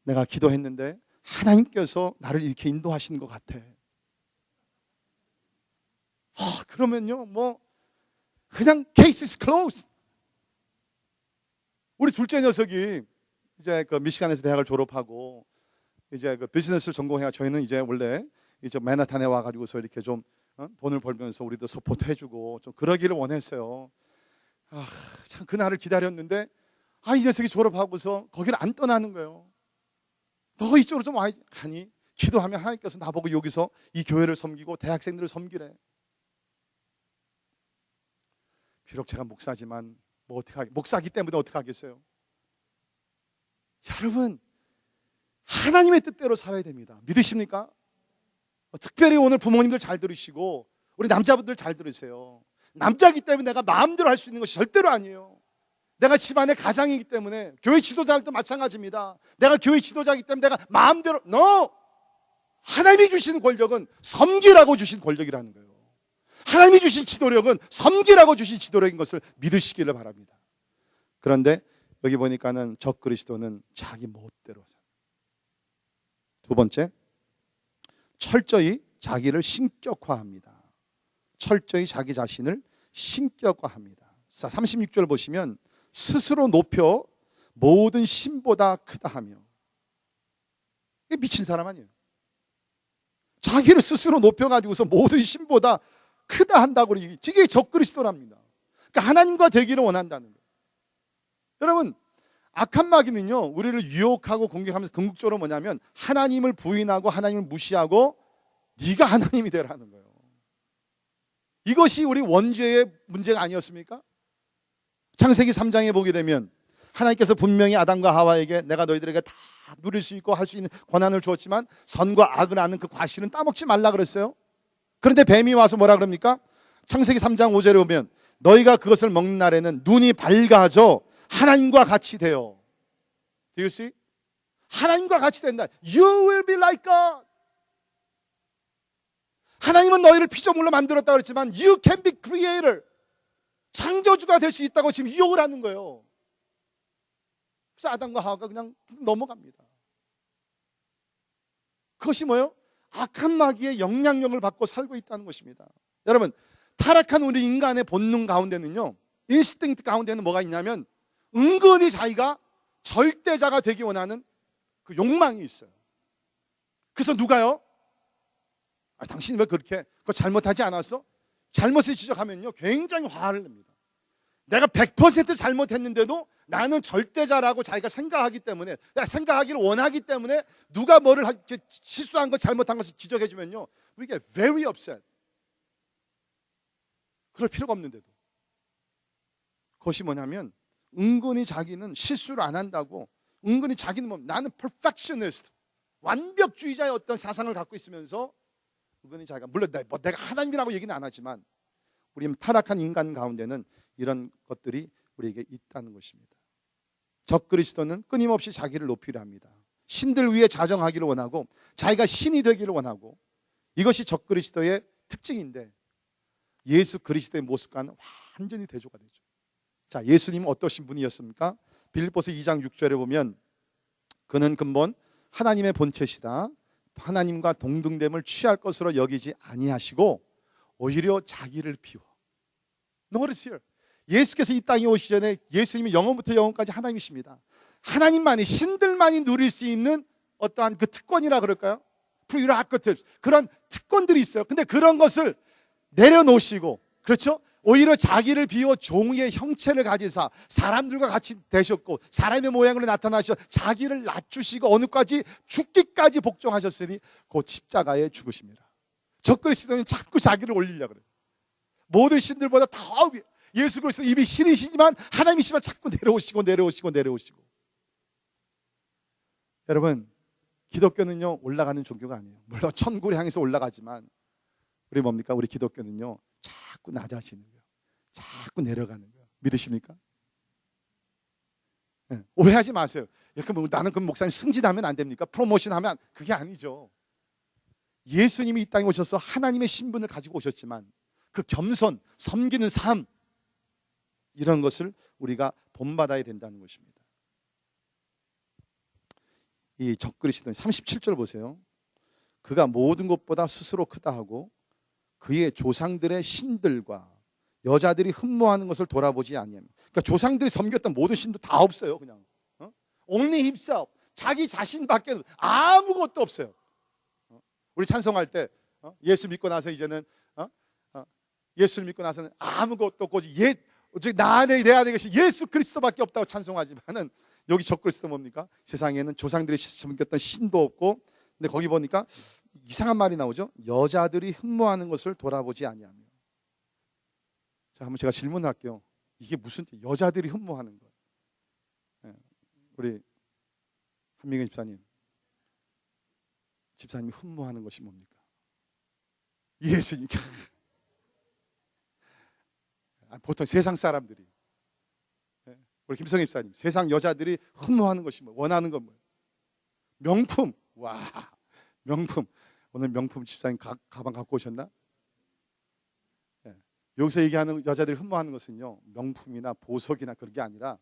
내가 기도했는데 하나님께서 나를 이렇게 인도하시는 것 같아. 그러면요 뭐 그냥 case is closed. 우리 둘째 녀석이 이제 그 미시간에서 대학을 졸업하고 이제 그 비즈니스를 전공해야 저희는 이제 원래 이제 맨하탄에 와가지고서 이렇게 좀 돈을 벌면서 우리도 서포트 해주고 좀 그러기를 원했어요. 참 그날을 기다렸는데 이 녀석이 졸업하고서 거기를 안 떠나는 거예요. 너 이쪽으로 좀 와. 아니 기도하면 하나님께서 나보고 여기서 이 교회를 섬기고 대학생들을 섬기래. 비록 제가 목사지만 뭐 어떻게 하겠, 목사기 때문에 어떻게 하겠어요? 여러분 하나님의 뜻대로 살아야 됩니다. 믿으십니까? 특별히 오늘 부모님들 잘 들으시고 우리 남자분들 잘 들으세요. 남자이기 때문에 내가 마음대로 할 수 있는 것이 절대로 아니에요. 내가 집안의 가장이기 때문에 교회 지도자들도 마찬가지입니다. 내가 교회 지도자이기 때문에 내가 마음대로 No! 하나님이 주신 권력은 섬기라고 주신 권력이라는 거예요. 하나님이 주신 지도력은 섬기라고 주신 지도력인 것을 믿으시기를 바랍니다. 그런데 여기 보니까는 적그리스도는 자기 멋대로 살아요. 두 번째, 철저히 자기를 신격화합니다. 철저히 자기 자신을 신격화합니다. 36절 보시면 스스로 높여 모든 신보다 크다 하며, 이게 미친 사람 아니에요. 자기를 스스로 높여가지고서 모든 신보다 크다 한다고 이게 적그리스도랍니다. 그러니까 하나님과 되기를 원한다는 거예요. 여러분 악한 마귀는요 우리를 유혹하고 공격하면서 궁극적으로 뭐냐면 하나님을 부인하고 하나님을 무시하고 네가 하나님이 되라는 거예요. 이것이 우리 원죄의 문제가 아니었습니까? 창세기 3장에 보게 되면 하나님께서 분명히 아담과 하와에게 내가 너희들에게 다 누릴 수 있고 할 수 있는 권한을 주었지만 선과 악을 아는 그 과실은 따먹지 말라 그랬어요. 그런데 뱀이 와서 뭐라 그럽니까? 창세기 3장 5절에 보면 너희가 그것을 먹는 날에는 눈이 밝아져 하나님과 같이 되어. Do you see? 하나님과 같이 된다. You will be like God. 하나님은 너희를 피조물로 만들었다고 그랬지만 You can be creator. 창조주가 될 수 있다고 지금 유혹을 하는 거예요. 그래서 아담과 하와가 그냥 넘어갑니다. 그것이 뭐예요? 악한 마귀의 영향력을 받고 살고 있다는 것입니다. 여러분 타락한 우리 인간의 본능 가운데는요 인스팅트 가운데는 뭐가 있냐면 은근히 자기가 절대자가 되기 원하는 그 욕망이 있어요. 그래서 누가요? 당신 왜 그렇게 그거 잘못하지 않았어? 잘못을 지적하면요 굉장히 화를 냅니다. 내가 100% 잘못했는데도 나는 절대자라고 자기가 생각하기 때문에 내가 생각하기를 원하기 때문에 누가 뭐를 실수한 것 잘못한 것을 지적해주면요 우리가 very upset. 그럴 필요가 없는데도 그것이 뭐냐면 은근히 자기는 실수를 안 한다고 은근히 자기는 뭐 나는 perfectionist 완벽주의자의 어떤 사상을 갖고 있으면서 은근히 자기가 물론 내가 하나님이라고 얘기는 안 하지만 우리 타락한 인간 가운데는 이런 것들이 우리에게 있다는 것입니다. 적그리스도는 끊임없이 자기를 높이려 합니다. 신들 위에 자정하기를 원하고 자기가 신이 되기를 원하고 이것이 적그리스도의 특징인데 예수 그리스도의 모습과는 완전히 대조가 되죠. 자, 예수님은 어떠신 분이었습니까? 빌립보서 2장 6절에 보면 그는 근본 하나님의 본체시다. 하나님과 동등됨을 취할 것으로 여기지 아니하시고 오히려 자기를 비워. Notice here. 예수께서 이 땅에 오시기 전에 예수님이 영원부터 영원까지 하나님이십니다. 하나님만이, 신들만이 누릴 수 있는 어떠한 그 특권이라 그럴까요? 프리로가티브스, 그런 특권들이 있어요. 근데 그런 것을 내려놓으시고, 그렇죠? 오히려 자기를 비워 종의 형체를 가지사 사람들과 같이 되셨고 사람의 모양으로 나타나셔 자기를 낮추시고 어느까지 죽기까지 복종하셨으니 곧 십자가에 죽으십니다. 적그리스도는 자꾸 자기를 올리려고 그래요. 모든 신들보다 더 위에, 예수 그리스도 이미 신이시지만 하나님이시지만 자꾸 내려오시고. 여러분, 기독교는요 올라가는 종교가 아니에요. 물론 천국을 향해서 올라가지만 우리 뭡니까? 우리 기독교는요 자꾸 낮아지는 거예요. 자꾸 내려가는 거예요. 믿으십니까? 네. 오해하지 마세요. 그럼 나는 그 목사님 승진하면 안 됩니까? 프로모션하면 그게 아니죠. 예수님이 이 땅에 오셔서 하나님의 신분을 가지고 오셨지만 그 겸손, 섬기는 삶, 이런 것을 우리가 본받아야 된다는 것입니다. 이 적그리스도는 37절 보세요. 그가 모든 것보다 스스로 크다 하고 그의 조상들의 신들과 여자들이 흠모하는 것을 돌아보지 아니하며, 그러니까 조상들이 섬겼던 모든 신도 다 없어요. 그냥 only himself, 자기 자신밖에 아무것도 없어요. 우리 찬송할 때 예수 믿고 나서 이제는 예수를 믿고 나서는 아무것도 없고 나 안에 내 안에 계신 예수 그리스도밖에 없다고 찬송하지만은 여기 적그리스도 뭡니까? 세상에는 조상들이 섬겼던 신도 없고, 근데 거기 보니까 이상한 말이 나오죠. 여자들이 흠모하는 것을 돌아보지 아니하며. 자, 한번 제가 질문할게요. 이게 무슨 뜻? 여자들이 흠모하는 것. 우리 한민경 집사님이 흠모하는 것이 뭡니까? 예수님. 보통 세상 사람들이, 우리 김성희 집사님, 세상 여자들이 흠모하는 것이 뭐, 원하는 건 뭐예요? 명품. 와, 명품. 오늘 명품 집사님 가방 갖고 오셨나? 여기서 얘기하는 여자들이 흠모하는 것은요, 명품이나 보석이나 그런 게 아니라,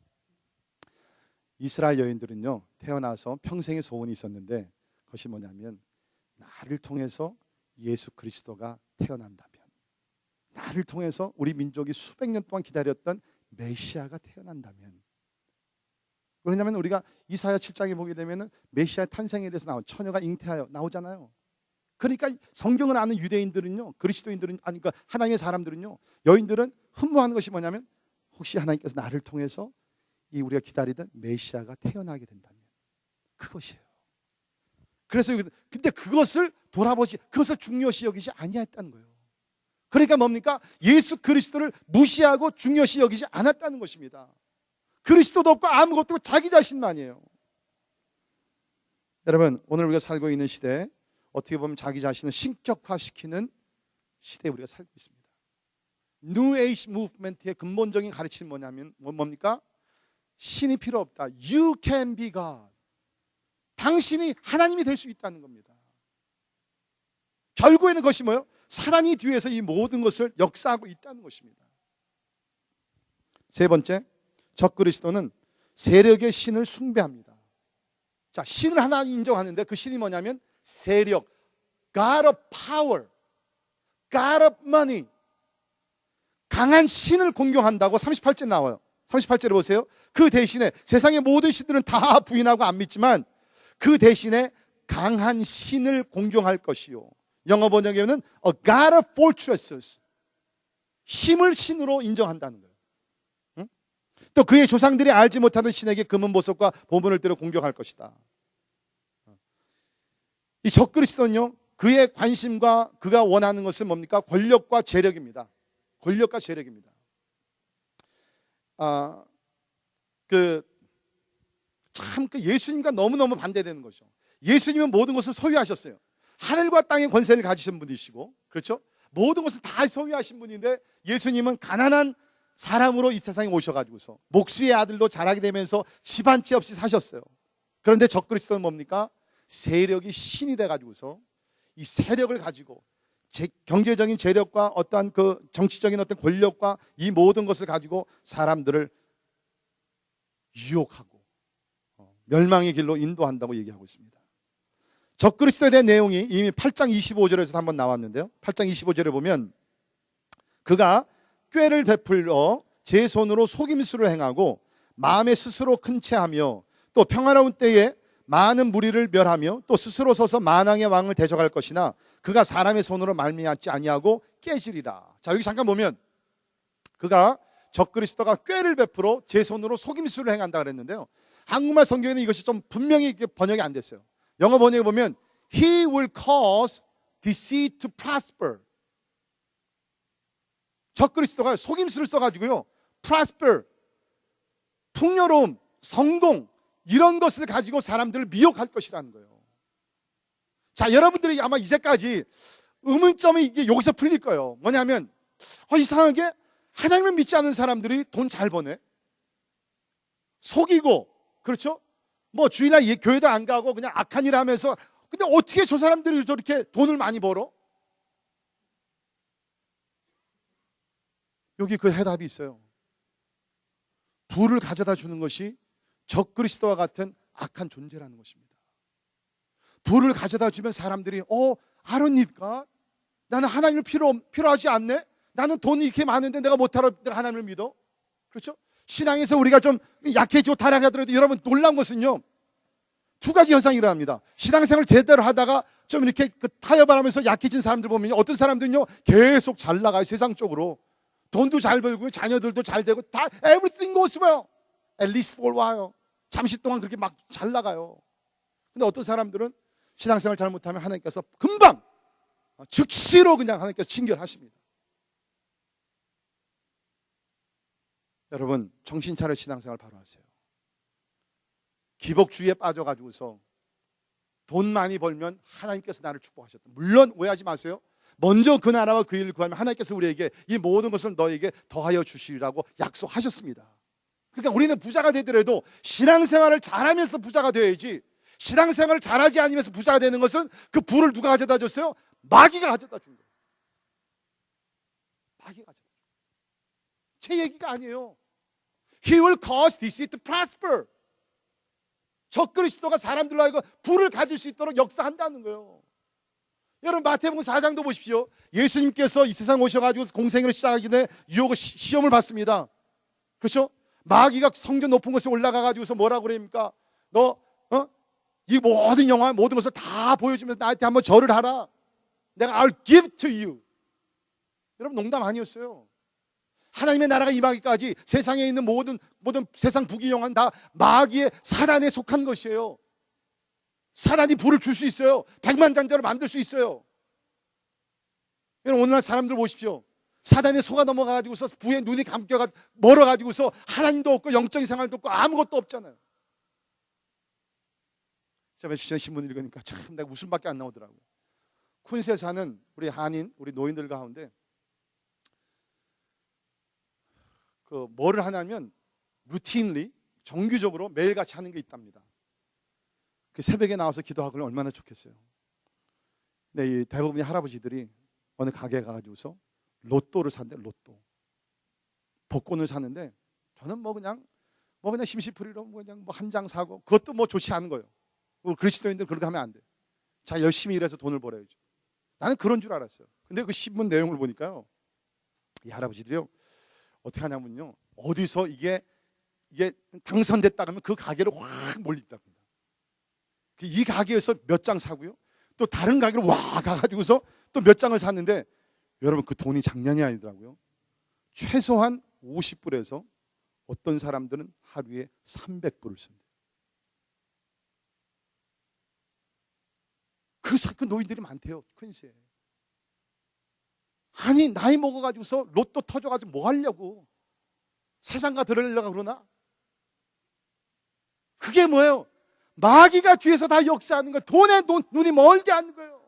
이스라엘 여인들은요 태어나서 평생의 소원이 있었는데 그것이 뭐냐면 나를 통해서 예수 그리스도가 태어난다면, 나를 통해서 우리 민족이 수백 년 동안 기다렸던 메시아가 태어난다면. 왜냐하면 우리가 이사야 7장에 보게 되면 메시아 탄생에 대해서 나온 처녀가 잉태하여 나오잖아요. 그러니까 성경을 아는 유대인들은요, 그리스도인들은, 아니 그러니까 하나님의 사람들은요, 여인들은 흠모하는 것이 뭐냐면 혹시 하나님께서 나를 통해서 이 우리가 기다리던 메시아가 태어나게 된다면, 그것이에요. 그래서 근데 그것을 돌아보지, 그것을 중요시 여기지 아니했다는 거예요. 그러니까 뭡니까? 예수 그리스도를 무시하고 중요시 여기지 않았다는 것입니다. 그리스도도 없고 아무것도 없고 자기 자신만이에요. 여러분, 오늘 우리가 살고 있는 시대에 어떻게 보면 자기 자신을 신격화시키는 시대에 우리가 살고 있습니다. New Age Movement의 근본적인 가르침은 뭐냐면 뭡니까? 신이 필요 없다. You can be God. 당신이 하나님이 될 수 있다는 겁니다. 결국에는 그것이 뭐예요? 사단이 뒤에서 이 모든 것을 역사하고 있다는 것입니다. 세 번째, 적그리스도는 세력의 신을 숭배합니다. 자, 신을 하나 인정하는데 그 신이 뭐냐면 세력, God of power, God of money, 강한 신을 공경한다고 38절 나와요. 38절에 보세요. 그 대신에 세상의 모든 신들은 다 부인하고 안 믿지만 그 대신에 강한 신을 공경할 것이요. 영어 번역에는 a God of fortresses, 힘을 신으로 인정한다는 거예요. 응? 또 그의 조상들이 알지 못하는 신에게 금은 보석과 보물을 들어 공경할 것이다. 이 적그리스도는요, 그의 관심과 그가 원하는 것은 뭡니까? 권력과 재력입니다. 권력과 재력입니다. 그 예수님과 너무너무 반대되는 거죠. 예수님은 모든 것을 소유하셨어요. 하늘과 땅의 권세를 가지신 분이시고, 그렇죠? 모든 것을 다 소유하신 분인데 예수님은 가난한 사람으로 이 세상에 오셔가지고서 목수의 아들로 자라게 되면서 집 한 채 없이 사셨어요. 그런데 적그리스도는 뭡니까? 세력이 신이 돼가지고서 이 세력을 가지고 경제적인 재력과 어떠한 그 정치적인 어떤 권력과 이 모든 것을 가지고 사람들을 유혹하고 멸망의 길로 인도한다고 얘기하고 있습니다. 적그리스도에 대한 내용이 이미 8장 25절에서 한번 나왔는데요. 8장 25절에 보면 그가 꾀를 베풀어 제 손으로 속임수를 행하고 마음에 스스로 큰 채하며 또 평화로운 때에 많은 무리를 멸하며 또 스스로 서서 만왕의 왕을 대적할 것이나 그가 사람의 손으로 말미암지 아니하고 깨지리라. 자, 여기 잠깐 보면 그가 적그리스도가 꾀를 베풀어 제 손으로 속임수를 행한다 그랬는데요. 한국말 성경에는 이것이 좀 분명히 번역이 안 됐어요. 영어 번역에 보면 He will cause deceit to prosper. 적그리스도가 속임수를 써가지고요, prosper, 풍요로움, 성공, 이런 것을 가지고 사람들을 미혹할 것이라는 거예요. 자, 여러분들이 아마 이제까지 의문점이 이게 여기서 풀릴 거예요. 뭐냐면 이상하게 하나님을 믿지 않는 사람들이 돈 잘 버네, 속이고, 그렇죠? 뭐 주일날 교회도 안 가고 그냥 악한 일 하면서, 근데 어떻게 저 사람들이 저렇게 돈을 많이 벌어? 여기 그 해답이 있어요. 부를 가져다 주는 것이 적그리스도와 같은 악한 존재라는 것입니다. 부를 가져다 주면 사람들이 아론니까 나는 하나님을 필요하지 않네. 나는 돈이 이렇게 많은데 내가 못하러 내가 하나님을 믿어. 그렇죠? 신앙에서 우리가 좀 약해지고 타락하더라도 여러분 놀라운 것은요, 두 가지 현상이 일어납니다. 신앙생활을 제대로 하다가 좀 이렇게 타협하면서 약해진 사람들 보면 어떤 사람들은요 계속 잘 나가요. 세상 쪽으로 돈도 잘 벌고 자녀들도 잘 되고 다 everything goes well at least for a while. 잠시 동안 그렇게 막 잘 나가요. 근데 어떤 사람들은 신앙생활 잘못하면 하나님께서 금방 즉시로 그냥 하나님께서 징결하십니다. 여러분 정신 차려 신앙생활 바로 하세요. 기복주의에 빠져가지고서 돈 많이 벌면 하나님께서 나를 축복하셨다. 물론 오해하지 마세요. 먼저 그 나라와 그 일을 구하면 하나님께서 우리에게 이 모든 것을 너에게 더하여 주시리라고 약속하셨습니다. 그러니까 우리는 부자가 되더라도 신앙생활을 잘하면서 부자가 되어야지, 신앙생활을 잘하지 않으면서 부자가 되는 것은 그 부를 누가 가져다 줬어요? 마귀가 가져다 준 거예요. 마귀가 가져다 준 거예요. 제 얘기가 아니에요. He will cause deceit to prosper. 적그리스도가 사람들로 하여금 부를 가질 수 있도록 역사한다는 거예요. 여러분 마태복음 4장도 보십시오. 예수님께서 이 세상 오셔가지고 공생애를 시작하기 전에 유혹을 시험을 받습니다. 그렇죠? 마귀가 성전 높은 곳에 올라가가지고서 뭐라고 그럽니까? 이 모든 영화 모든 것을 다 보여주면서 나한테 한번 절을 하라. 내가 I'll give to you. 여러분 농담 아니었어요. 하나님의 나라가 임하기까지 세상에 있는 모든 세상 부귀영화는 다 마귀의 사단에 속한 것이에요. 사단이 부를 줄 수 있어요. 백만장자를 만들 수 있어요. 여러분 오늘날 사람들 보십시오. 사단에 속아 넘어가가지고서 부의 눈이 감겨가 멀어가지고서 하나님도 없고 영적인 생활도 없고 아무것도 없잖아요. 제가 며칠 전에 신문 읽으니까 참 내가 웃음밖에 안 나오더라고요. 쿤세 사는 우리 한인 우리 노인들 가운데 그 뭐를 하냐면 루틴리 정규적으로 매일같이 하는 게 있답니다. 그 새벽에 나와서 기도하기는 얼마나 좋겠어요. 근데 이 대부분의 할아버지들이 어느 가게에 가가지고서 로또를 산대. 로또 복권을 사는데 저는 뭐 그냥 심시풀이로 그냥 뭐 한 장 사고 그것도 뭐 좋지 않은 거예요. 우리 그리스도인들 그렇게 하면 안 돼. 자 열심히 일해서 돈을 벌어야죠. 나는 그런 줄 알았어요. 근데 그 신문 내용을 보니까요, 이 할아버지들이요 어떻게 하냐면요, 어디서 이게 당선됐다 그러면 그 가게로 확 몰린답니다. 이 가게에서 몇 장 사고요, 또 다른 가게로 와 가가지고서 또 몇 장을 샀는데 여러분 그 돈이 장난이 아니더라고요. 최소한 50불에서 어떤 사람들은 하루에 300불을 쓴대요. 그 노인들이 많대요. 퀸스에. 아니 나이 먹어가지고서 로또 터져가지고 뭐 하려고 세상가 들으려고 그러나? 그게 뭐예요? 마귀가 뒤에서 다 역사하는 거예요. 돈에 눈이 멀게 하는 거예요.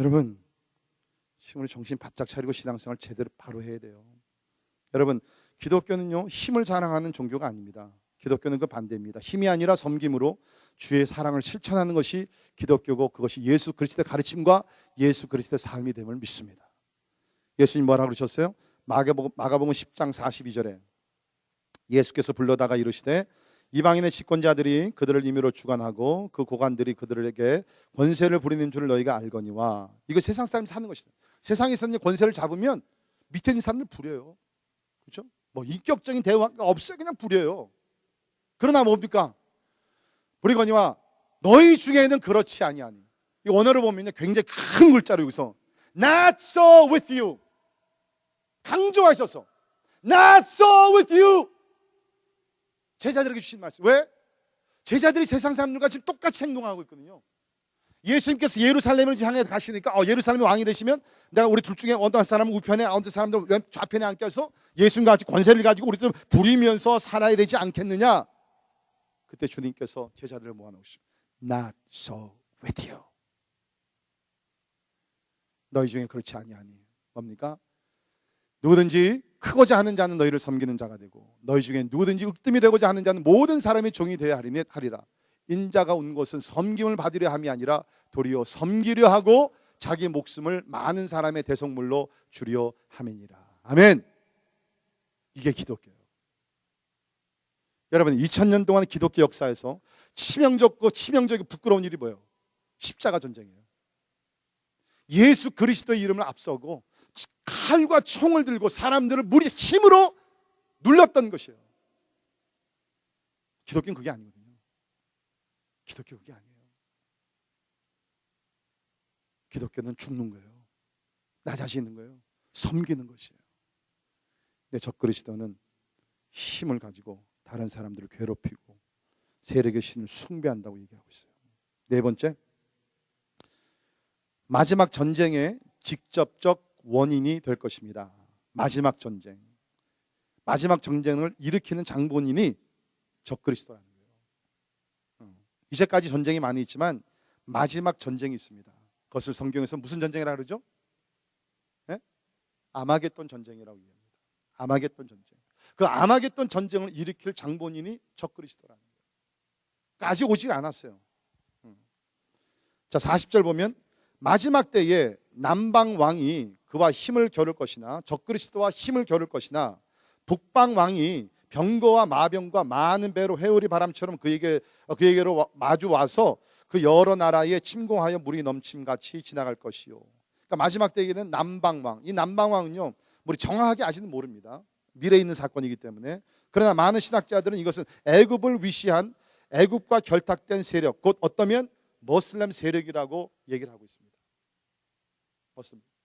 여러분 우리 정신 바짝 차리고 신앙생활 제대로 바로 해야 돼요. 여러분 기독교는요 힘을 자랑하는 종교가 아닙니다. 기독교는 그 반대입니다. 힘이 아니라 섬김으로 주의 사랑을 실천하는 것이 기독교고 그것이 예수 그리스도의 가르침과 예수 그리스도의 삶이 됨을 믿습니다. 예수님 뭐라 그러셨어요? 마가복음 10장 42절에 예수께서 불러다가 이르시되 이방인의 집권자들이 그들을 임의로 주관하고 그 고관들이 그들에게 권세를 부리는 줄을 너희가 알거니와. 이거 세상 사람이 사는 것이다. 세상에서는 권세를 잡으면 밑에 있는 사람들 부려요. 그렇죠? 뭐 인격적인 대화가 없어요. 그냥 부려요. 그러나 뭡니까? 부리거니와 너희 중에는 그렇지 아니하니. 이 원어를 보면 굉장히 큰 글자로 여기서 Not so with you. 강조하셔서 Not so with you. 제자들에게 주신 말씀. 왜? 제자들이 세상 사람들과 지금 똑같이 행동하고 있거든요. 예수님께서 예루살렘을 향해 가시니까 예루살렘의 왕이 되시면 내가 우리 둘 중에 어떤 사람은 우편에 어떤 사람들 좌편에 앉혀서 예수님과 같이 권세를 가지고 우리도 부리면서 살아야 되지 않겠느냐. 그때 주님께서 제자들을 모아놓으시고 Not so with you. 너희 중에 그렇지 아니하니. 뭡니까? 누구든지 크고자 하는 자는 너희를 섬기는 자가 되고 너희 중에 누구든지 으뜸이 되고자 하는 자는 모든 사람의 종이 되어야 하리라. 인자가 온 것은 섬김을 받으려 함이 아니라 도리어 섬기려 하고 자기 목숨을 많은 사람의 대속물로 주려 함이니라. 아멘. 이게 기독교예요. 여러분 2000년 동안 기독교 역사에서 치명적이고 부끄러운 일이 뭐예요? 십자가 전쟁이에요. 예수 그리스도의 이름을 앞서고 칼과 총을 들고 사람들을 무리 힘으로 눌렀던 것이에요. 기독교는 그게 아니거든요. 기독교 그게 아니에요. 기독교는 죽는 거예요. 나 자신 있는 거예요. 섬기는 것이에요. 근데 적그리스도는 힘을 가지고 다른 사람들을 괴롭히고 세력의 신을 숭배한다고 얘기하고 있어요. 네 번째, 마지막 전쟁의 직접적 원인이 될 것입니다. 마지막 전쟁. 마지막 전쟁을 일으키는 장본인이 적그리스도라는 거예요. 이제까지 전쟁이 많이 있지만 마지막 전쟁이 있습니다. 그것을 성경에서 무슨 전쟁이라고 그러죠? 네? 아마겟돈 전쟁이라고 얘기합니다. 아마겟돈 전쟁. 그 아마겟돈 전쟁을 일으킬 장본인이 적그리스도라는 거예요. 아직 오질 않았어요. 자, 40절 보면 마지막 때에 남방 왕이 그와 힘을 겨룰 것이나 적그리스도와 힘을 겨룰 것이나 북방 왕이 병거와 마병과 많은 배로 회오리 바람처럼 그에게로 마주 와서 그 여러 나라에 침공하여 물이 넘침같이 지나갈 것이요. 그러니까 마지막 때에는 남방 왕. 이 남방 왕은요, 우리 정확하게 아직은 모릅니다. 미래에 있는 사건이기 때문에. 그러나 많은 신학자들은 이것은 애굽을 위시한 애굽과 결탁된 세력, 곧 어떠면 모슬렘 세력이라고 얘기를 하고 있습니다.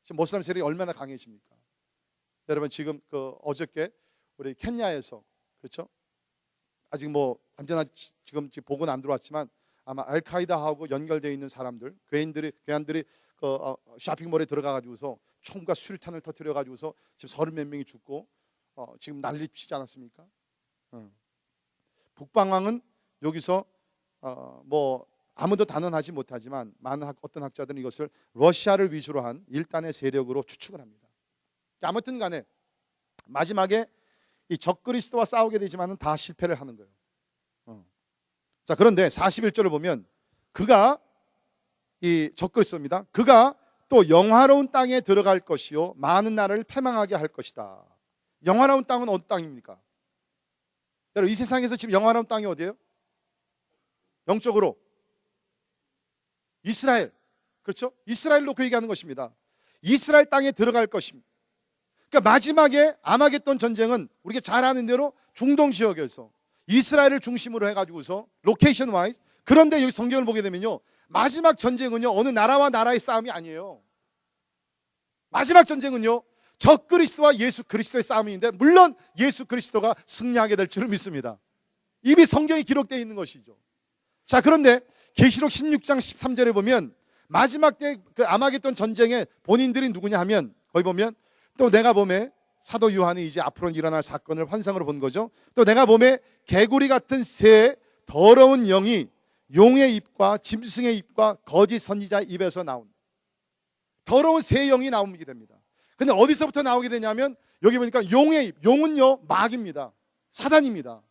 지금 모슬렘 세력이 얼마나 강해집니까? 여러분 지금 어저께 우리 켄야에서, 그렇죠? 아직 뭐 완전한 지금 보고는 안 들어왔지만 아마 알카이다하고 연결되어 있는 사람들, 괴한들이 쇼핑몰에 들어가 가지고서 총과 수류탄을 터뜨려 가지고서 지금 30몇 명이 죽고 지금 난리 치지 않았습니까? 북방왕은 여기서 뭐 아무도 단언하지 못하지만 많은 어떤 학자들은 이것을 러시아를 위주로 한 일단의 세력으로 추측을 합니다. 아무튼 간에 마지막에 이 적그리스도와 싸우게 되지만은 다 실패를 하는 거예요. 자, 그런데 41절을 보면 그가 이 적그리스도입니다. 그가 또 영화로운 땅에 들어갈 것이요 많은 나라를 패망하게 할 것이다. 영화로운 땅은 어떤 땅입니까? 여러분 이 세상에서 지금 영화로운 땅이 어디예요? 영적으로 이스라엘. 그렇죠? 이스라엘 놓고 얘기하는 것입니다. 이스라엘 땅에 들어갈 것입니다. 그러니까 마지막에 아마겟돈 전쟁은 우리가 잘 아는 대로 중동 지역에서 이스라엘을 중심으로 해가지고서 로케이션 와이즈. 그런데 여기 성경을 보게 되면요, 마지막 전쟁은요 어느 나라와 나라의 싸움이 아니에요. 마지막 전쟁은요 적그리스도와 예수 그리스도의 싸움인데, 물론 예수 그리스도가 승리하게 될 줄을 믿습니다. 이미 성경에 기록되어 있는 것이죠. 자, 그런데 계시록 16장 13절에 보면 마지막 때 그 아마겟돈 전쟁의 본인들이 누구냐 하면, 거기 보면 또 내가 보매, 사도 요한이 이제 앞으로 일어날 사건을 환상으로 본 거죠. 또 내가 보매 개구리 같은 새 더러운 영이 용의 입과 짐승의 입과 거짓 선지자의 입에서 나온 더러운 새 영이 나오게 됩니다. 근데 어디서부터 나오게 되냐면 여기 보니까 용의 입, 용은요 마귀입니다. 사단입니다.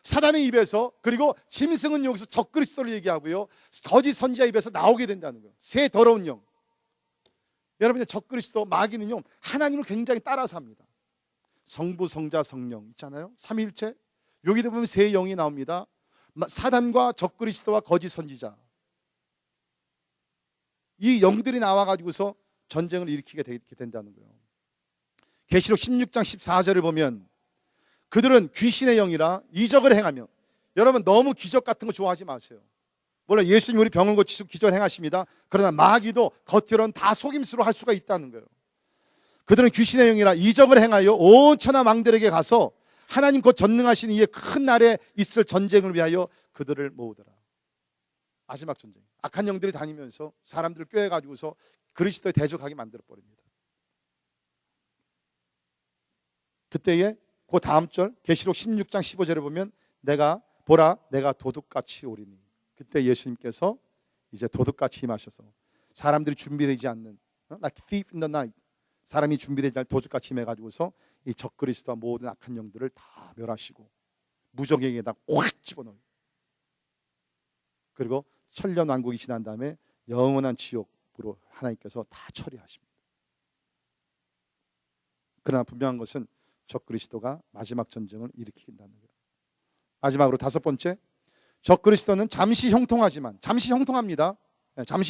사단의 입에서, 그리고 짐승은 여기서 적그리스도를 얘기하고요, 거짓 선지자 입에서 나오게 된다는 거예요. 새 더러운 영. 여러분, 적그리스도 마귀는요, 하나님을 굉장히 따라서 합니다. 성부, 성자, 성령 있잖아요. 삼위일체. 여기도 보면 세 영이 나옵니다. 사단과 적그리스도와 거짓 선지자, 이 영들이 나와가지고서 전쟁을 일으키게 된다는 거예요. 계시록 16장 14절을 보면 그들은 귀신의 영이라 이적을 행하며, 여러분 너무 기적 같은 거 좋아하지 마세요. 물론 예수님 우리 병을 고치시고 기적을 행하십니다. 그러나 마귀도 겉으로는 다 속임수로 할 수가 있다는 거예요. 그들은 귀신의 영이라 이적을 행하여 온 천하 왕들에게 가서 하나님 곧 전능하신 이의 큰 날에 있을 전쟁을 위하여 그들을 모으더라. 마지막 전쟁. 악한 영들이 다니면서 사람들을 꾀해가지고서 그리스도에 대적하게 만들어버립니다. 그때에 그 다음 절 계시록 16장 15절에 보면 내가 보라 내가 도둑같이 오리니, 그때 예수님께서 이제 도둑같이 임하셔서 사람들이 준비되지 않는, like thief in the night, 사람이 준비되지 않는 도둑같이 임해가지고서 이 적그리스도와 모든 악한 영들을 다 멸하시고 무적에게다 꽉 집어넣어요. 그리고 천년 왕국이 지난 다음에 영원한 지옥으로 하나님께서 다 처리하십니다. 그러나 분명한 것은 적그리스도가 마지막 전쟁을 일으킨다는 거예요. 마지막으로 다섯 번째, 적그리스도는 잠시 형통합니다. 잠시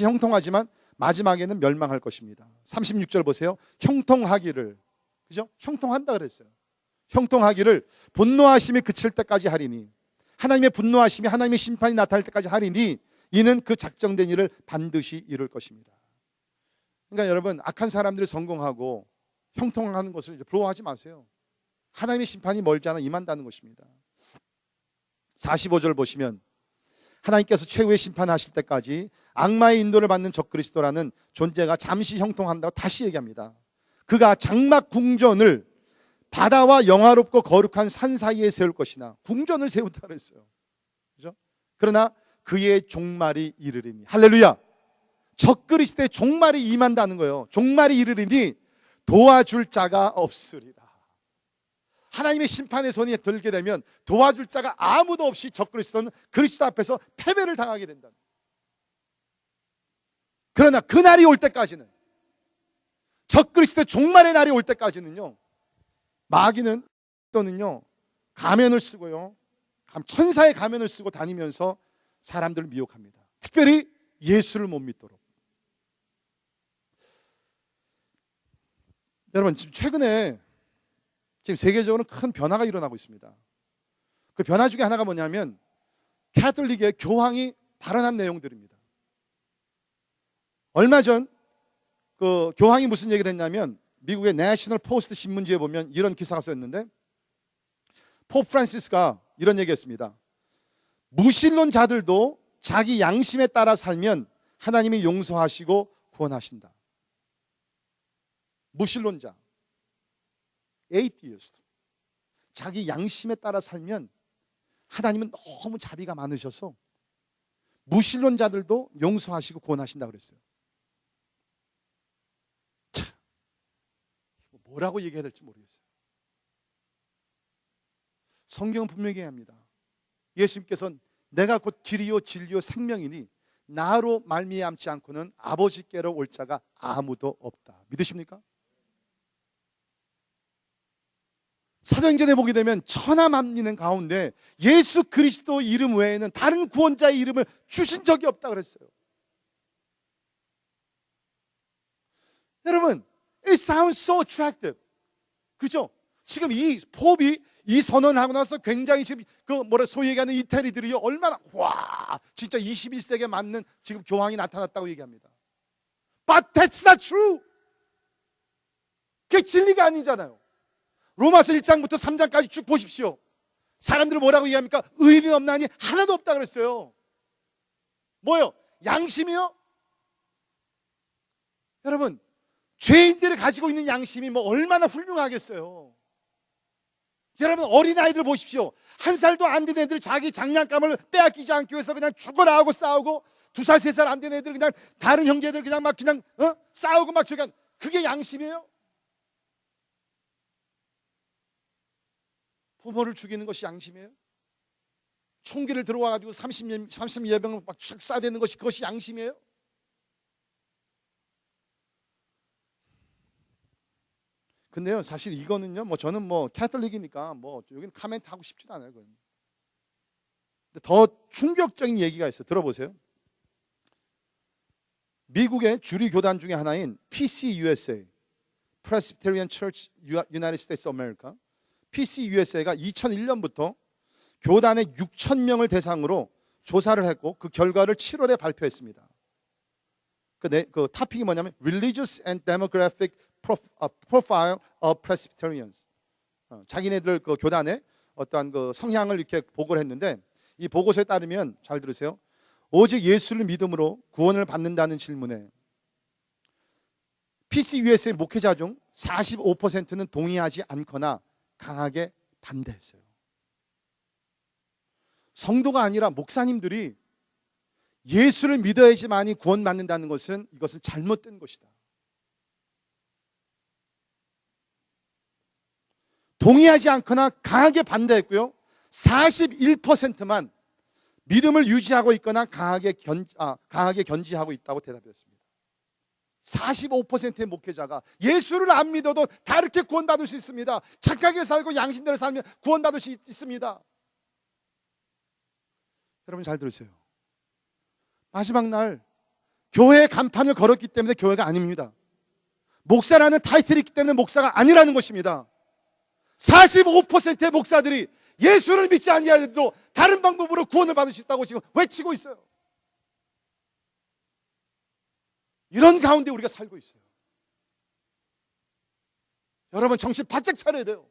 형통하지만 마지막에는 멸망할 것입니다. 36절 보세요. 형통하기를, 그죠? 형통한다 그랬어요. 형통하기를 분노하심이 그칠 때까지 하리니, 하나님의 분노하심이, 하나님의 심판이 나타날 때까지 하리니 이는 그 작정된 일을 반드시 이룰 것입니다. 그러니까 여러분, 악한 사람들이 성공하고 형통하는 것을 부러워하지 마세요. 하나님의 심판이 멀지 않아 임한다는 것입니다. 45절 보시면 하나님께서 최후의 심판하실 때까지 악마의 인도를 받는 적그리스도라는 존재가 잠시 형통한다고 다시 얘기합니다. 그가 장막 궁전을 바다와 영화롭고 거룩한 산 사이에 세울 것이나, 궁전을 세운다 그랬어요. 그죠? 그러나 그의 종말이 이르리니, 할렐루야, 적그리스도의 종말이 임한다는 거예요. 종말이 이르리니 도와줄 자가 없으리라. 하나님의 심판의 손이 들게 되면 도와줄 자가 아무도 없이 적그리스도는 그리스도 앞에서 패배를 당하게 된다. 그러나 그 날이 올 때까지는, 적그리스도의 종말의 날이 올 때까지는요, 마귀는 또는요 가면을 쓰고요, 천사의 가면을 쓰고 다니면서 사람들을 미혹합니다. 특별히 예수를 못 믿도록. 여러분, 지금 최근에 지금 세계적으로 큰 변화가 일어나고 있습니다. 그 변화 중에 하나가 뭐냐면 가톨릭의 교황이 발언한 내용들입니다. 얼마 전 그 교황이 무슨 얘기를 했냐면, 미국의 내셔널 포스트 신문지에 보면 이런 기사가 써있는데, 포프 프란시스가 이런 얘기했습니다. 무신론자들도 자기 양심에 따라 살면 하나님이 용서하시고 구원하신다. 무신론자, 에이티스트, 자기 양심에 따라 살면 하나님은 너무 자비가 많으셔서 무신론자들도 용서하시고 구원하신다 그랬어요. 참, 뭐라고 얘기해야 될지 모르겠어요. 성경은 분명히 합니다. 예수님께서는 내가 곧 길이요 진리요 생명이니 나로 말미암지 않고는 아버지께로 올 자가 아무도 없다. 믿으십니까? 사도행전에 보게 되면 천하만민의 가운데 예수 그리스도 이름 외에는 다른 구원자의 이름을 주신 적이 없다 그랬어요. 여러분, it sounds so attractive. 그렇죠? 지금 이 포업이 이 선언하고 나서 굉장히 지금 소위 얘기하는 이태리들이요, 얼마나 와 진짜 21세기에 맞는 지금 교황이 나타났다고 얘기합니다. But that's not true. 그게 진리가 아니잖아요. 로마서 1장부터 3장까지 쭉 보십시오. 사람들은 뭐라고 얘기합니까? 의인이 없나니 하나도 없다 그랬어요. 뭐요? 양심이요? 여러분, 죄인들이 가지고 있는 양심이 뭐 얼마나 훌륭하겠어요. 여러분, 어린아이들 보십시오. 1살도 안 된 애들 자기 장난감을 빼앗기지 않기 위해서 그냥 죽어라 하고 싸우고, 2살, 3살 안 된 애들 그냥 다른 형제들 그냥 막 그냥 싸우고 막 저기, 그게 양심이에요? 부모를 죽이는 것이 양심이에요? 총기를 들어와가지고 30여 명을 막 쏴대는 것이 그것이 양심이에요? 근데요, 사실 이거는요, 뭐 저는 뭐 캐톨릭이니까 뭐 여기는 카멘트 하고 싶지도 않아요. 그건. 근데 더 충격적인 얘기가 있어요. 들어보세요. 미국의 주류 교단 중에 하나인 PCUSA, Presbyterian Church United States of America, PCUSA가 2001년부터 교단의 6,000명을 대상으로 조사를 했고 그 결과를 7월에 발표했습니다. 그 토픽이 뭐냐면 Religious and Demographic Profile of Presbyterians. 자기네들 그 교단의 어떠한 그 성향을 이렇게 보고를 했는데, 이 보고서에 따르면, 잘 들으세요, 오직 예수를 믿음으로 구원을 받는다는 질문에 PCUS의 목회자 중 45%는 동의하지 않거나 강하게 반대했어요. 성도가 아니라 목사님들이 예수를 믿어야지만이 구원받는다는 것은 이것은 잘못된 것이다. 동의하지 않거나 강하게 반대했고요. 41%만 믿음을 유지하고 있거나 강하게 견지하고 있다고 대답했습니다. 45%의 목회자가 예수를 안 믿어도 다 이렇게 구원받을 수 있습니다. 착하게 살고 양심대로 살면 구원받을 수 있습니다. 여러분 잘 들으세요. 마지막 날 교회의 간판을 걸었기 때문에 교회가 아닙니다. 목사라는 타이틀이 있기 때문에 목사가 아니라는 것입니다. 45%의 목사들이 예수를 믿지 아니하여도 다른 방법으로 구원을 받을 수 있다고 지금 외치고 있어요. 이런 가운데 우리가 살고 있어요. 여러분 정신 바짝 차려야 돼요.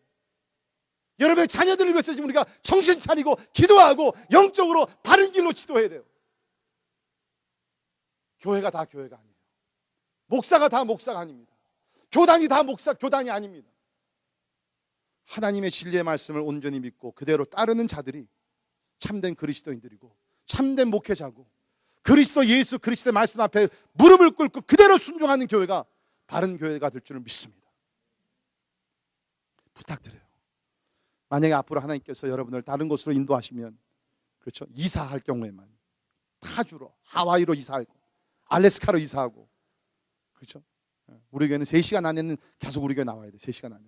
여러분의 자녀들을 위해서 지금 우리가 정신 차리고 기도하고 영적으로 바른 길로 지도해야 돼요. 교회가 다 교회가 아니에요. 목사가 다 목사가 아닙니다. 교단이 다 교단이 아닙니다. 하나님의 진리의 말씀을 온전히 믿고 그대로 따르는 자들이 참된 그리스도인들이고 참된 목회자고 그리스도 예수 그리스도의 말씀 앞에 무릎을 꿇고 그대로 순종하는 교회가 바른 교회가 될 줄을 믿습니다. 부탁드려요. 만약에 앞으로 하나님께서 여러분을 다른 곳으로 인도하시면, 그렇죠, 이사할 경우에만 타주로, 하와이로 이사하고 알래스카로 이사하고, 그렇죠, 우리 교회는 3시간 안에는 계속 우리 교회 나와야 돼. 3시간 안에.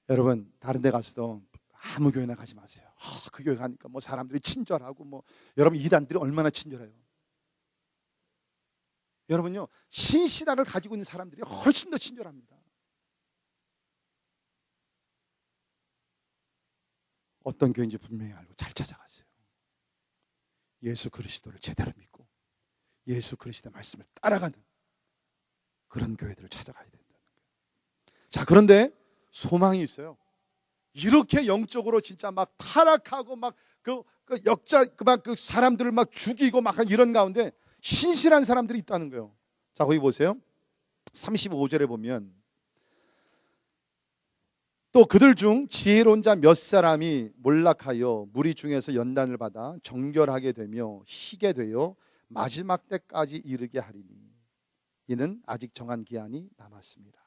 여러분 다른 데 가서도 아무 교회나 가지 마세요. 그 교회 가니까 뭐 사람들이 친절하고 뭐, 여러분 이단들이 얼마나 친절해요. 여러분요, 신신학을 가지고 있는 사람들이 훨씬 더 친절합니다. 어떤 교회인지 분명히 알고 잘 찾아가세요. 예수 그리스도를 제대로 믿고 예수 그리스도의 말씀을 따라가는 그런 교회들을 찾아가야 된다는 거예요. 자, 그런데 소망이 있어요. 이렇게 영적으로 진짜 막 타락하고 막 그 사람들을 막 죽이고 막 이런 가운데 신실한 사람들이 있다는 거예요. 자, 거기 보세요. 35절에 보면 또 그들 중 지혜로운 자 몇 사람이 몰락하여 무리 중에서 연단을 받아 정결하게 되며 희게 되어 마지막 때까지 이르게 하리니 이는 아직 정한 기한이 남았습니다.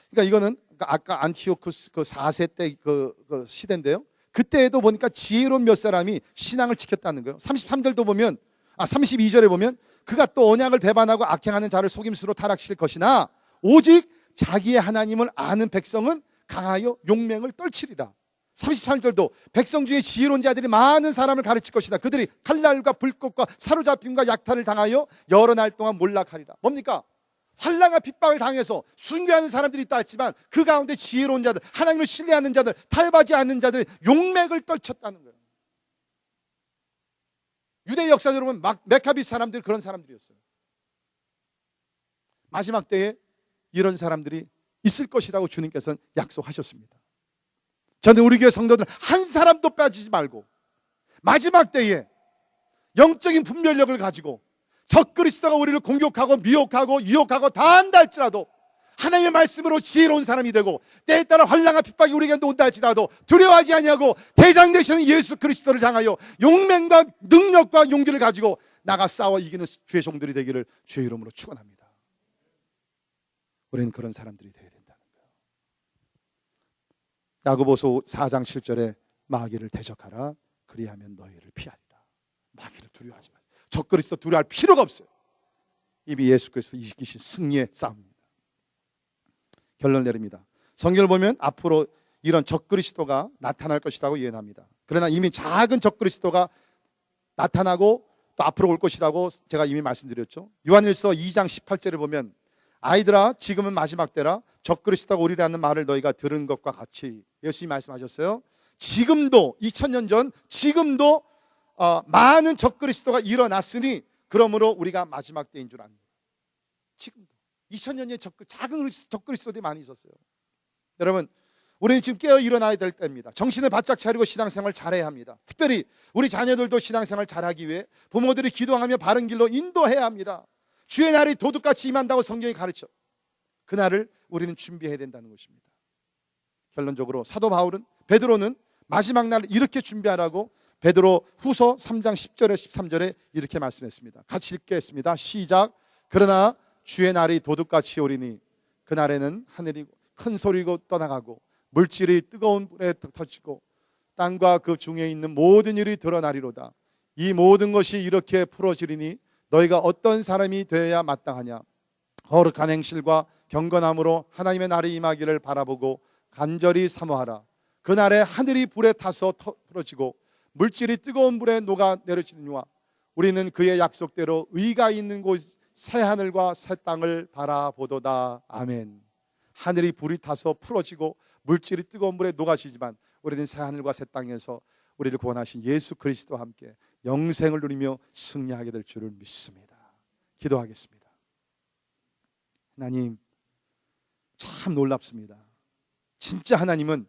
그러니까 이거는 아까 안티오쿠스 그 4세 때 그 시대인데요. 그때에도 보니까 지혜로운 몇 사람이 신앙을 지켰다는 거예요. 33절도 보면 32절에 보면 그가 또 언약을 배반하고 악행하는 자를 속임수로 타락시킬 것이나 오직 자기의 하나님을 아는 백성은 강하여 용맹을 떨치리라. 33절도 백성 중에 지혜로운 자들이 많은 사람을 가르칠 것이다. 그들이 칼날과 불꽃과 사로잡힘과 약탈을 당하여 여러 날 동안 몰락하리라. 뭡니까? 환난과 핍박을 당해서 순교하는 사람들이 있다 했지만 그 가운데 지혜로운 자들, 하나님을 신뢰하는 자들, 타협하지 않는 자들이 용맥을 떨쳤다는 거예요. 유대 역사적으로 보면 메카비 사람들 그런 사람들이었어요. 마지막 때에 이런 사람들이 있을 것이라고 주님께서는 약속하셨습니다. 저는 우리 교회 성도들 한 사람도 빠지지 말고 마지막 때에 영적인 분별력을 가지고 적그리스도가 우리를 공격하고 미혹하고 유혹하고 다 한다 할지라도 하나님의 말씀으로 지혜로운 사람이 되고 때에 따라 환난과 핍박이 우리에게 온다 할지라도 두려워하지 아니하고 대장 되시는 예수 그리스도를 향하여 용맹과 능력과 용기를 가지고 나가 싸워 이기는 주의 종들이 되기를 주의 이름으로 축원합니다. 우리는 그런 사람들이 되어야 된다는 거예요. 야고보서 4장 7절에 마귀를 대적하라. 그리하면 너희를 피하리라. 마귀를 두려워하지 마세요. 적그리스도 두려워할 필요가 없어요. 이미 예수 그리스도 이기신 승리의 싸움입니다. 결론 내립니다. 성경을 보면 앞으로 이런 적그리스도가 나타날 것이라고 예언합니다. 그러나 이미 작은 적그리스도가 나타나고 또 앞으로 올 것이라고 제가 이미 말씀드렸죠. 요한일서 2장 18절을 보면 아이들아 지금은 마지막 때라 적그리스도가 오리라는 말을 너희가 들은 것과 같이 예수님이 말씀하셨어요. 지금도 2000년 전 지금도 많은 적그리스도가 일어났으니 그러므로 우리가 마지막 때인 줄 압니다. 지금도 2000년 전에 작은 적그리스도들이 많이 있었어요. 여러분 우리는 지금 깨어 일어나야 될 때입니다. 정신을 바짝 차리고 신앙생활 잘해야 합니다. 특별히 우리 자녀들도 신앙생활 잘하기 위해 부모들이 기도하며 바른 길로 인도해야 합니다. 주의 날이 도둑같이 임한다고 성경이 가르쳐. 그날을 우리는 준비해야 된다는 것입니다. 결론적으로 사도 베드로는 마지막 날 이렇게 준비하라고 베드로 후서 3장 10절에 13절에 이렇게 말씀했습니다. 같이 읽겠습니다. 시작. 그러나 주의 날이 도둑같이 오리니 그날에는 하늘이 큰 소리로 떠나가고 물질이 뜨거운 불에 터지고 땅과 그 중에 있는 모든 일이 드러나리로다. 이 모든 것이 이렇게 풀어지리니 너희가 어떤 사람이 되어야 마땅하냐. 거룩한 행실과 경건함으로 하나님의 날이 임하기를 바라보고 간절히 사모하라. 그날에 하늘이 불에 타서 풀어지고 물질이 뜨거운 불에 녹아 내려지느니와 우리는 그의 약속대로 의가 있는 곳 새 하늘과 새 땅을 바라보도다. 아멘. 하늘이 불이 타서 풀어지고 물질이 뜨거운 물에 녹아지지만 우리는 새 하늘과 새 땅에서 우리를 구원하신 예수 그리스도와 함께 영생을 누리며 승리하게 될 줄을 믿습니다. 기도하겠습니다. 하나님 참 놀랍습니다. 진짜 하나님은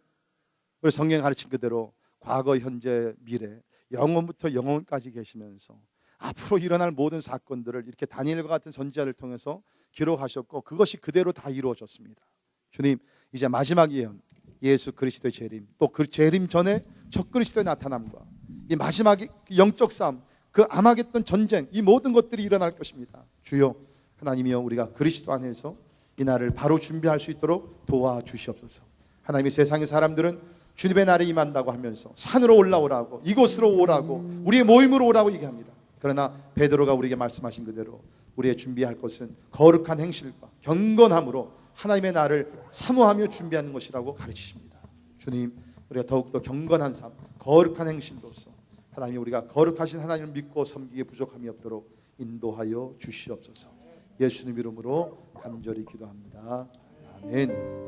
우리 성경에 가르친 그대로 과거, 현재, 미래, 영원부터 영원까지 계시면서 앞으로 일어날 모든 사건들을 이렇게 다니엘과 같은 선지자를 통해서 기록하셨고 그것이 그대로 다 이루어졌습니다. 주님 이제 마지막 예언 예수 그리스도의 재림 또 그 재림 전에 적그리스도의 나타남과 이 마지막 영적 싸움 그 아마겟돈 전쟁 이 모든 것들이 일어날 것입니다. 주여 하나님이여 우리가 그리스도 안에서 이 날을 바로 준비할 수 있도록 도와주시옵소서. 하나님의 세상의 사람들은 주님의 날이 임한다고 하면서 산으로 올라오라고 이곳으로 오라고 우리의 모임으로 오라고 얘기합니다. 그러나 베드로가 우리에게 말씀하신 그대로 우리의 준비할 것은 거룩한 행실과 경건함으로 하나님의 날을 사모하며 준비하는 것이라고 가르치십니다. 주님 우리가 더욱더 경건한 삶 거룩한 행실로서 하나님 우리가 거룩하신 하나님을 믿고 섬기기에 부족함이 없도록 인도하여 주시옵소서. 예수님 이름으로 간절히 기도합니다. 아멘.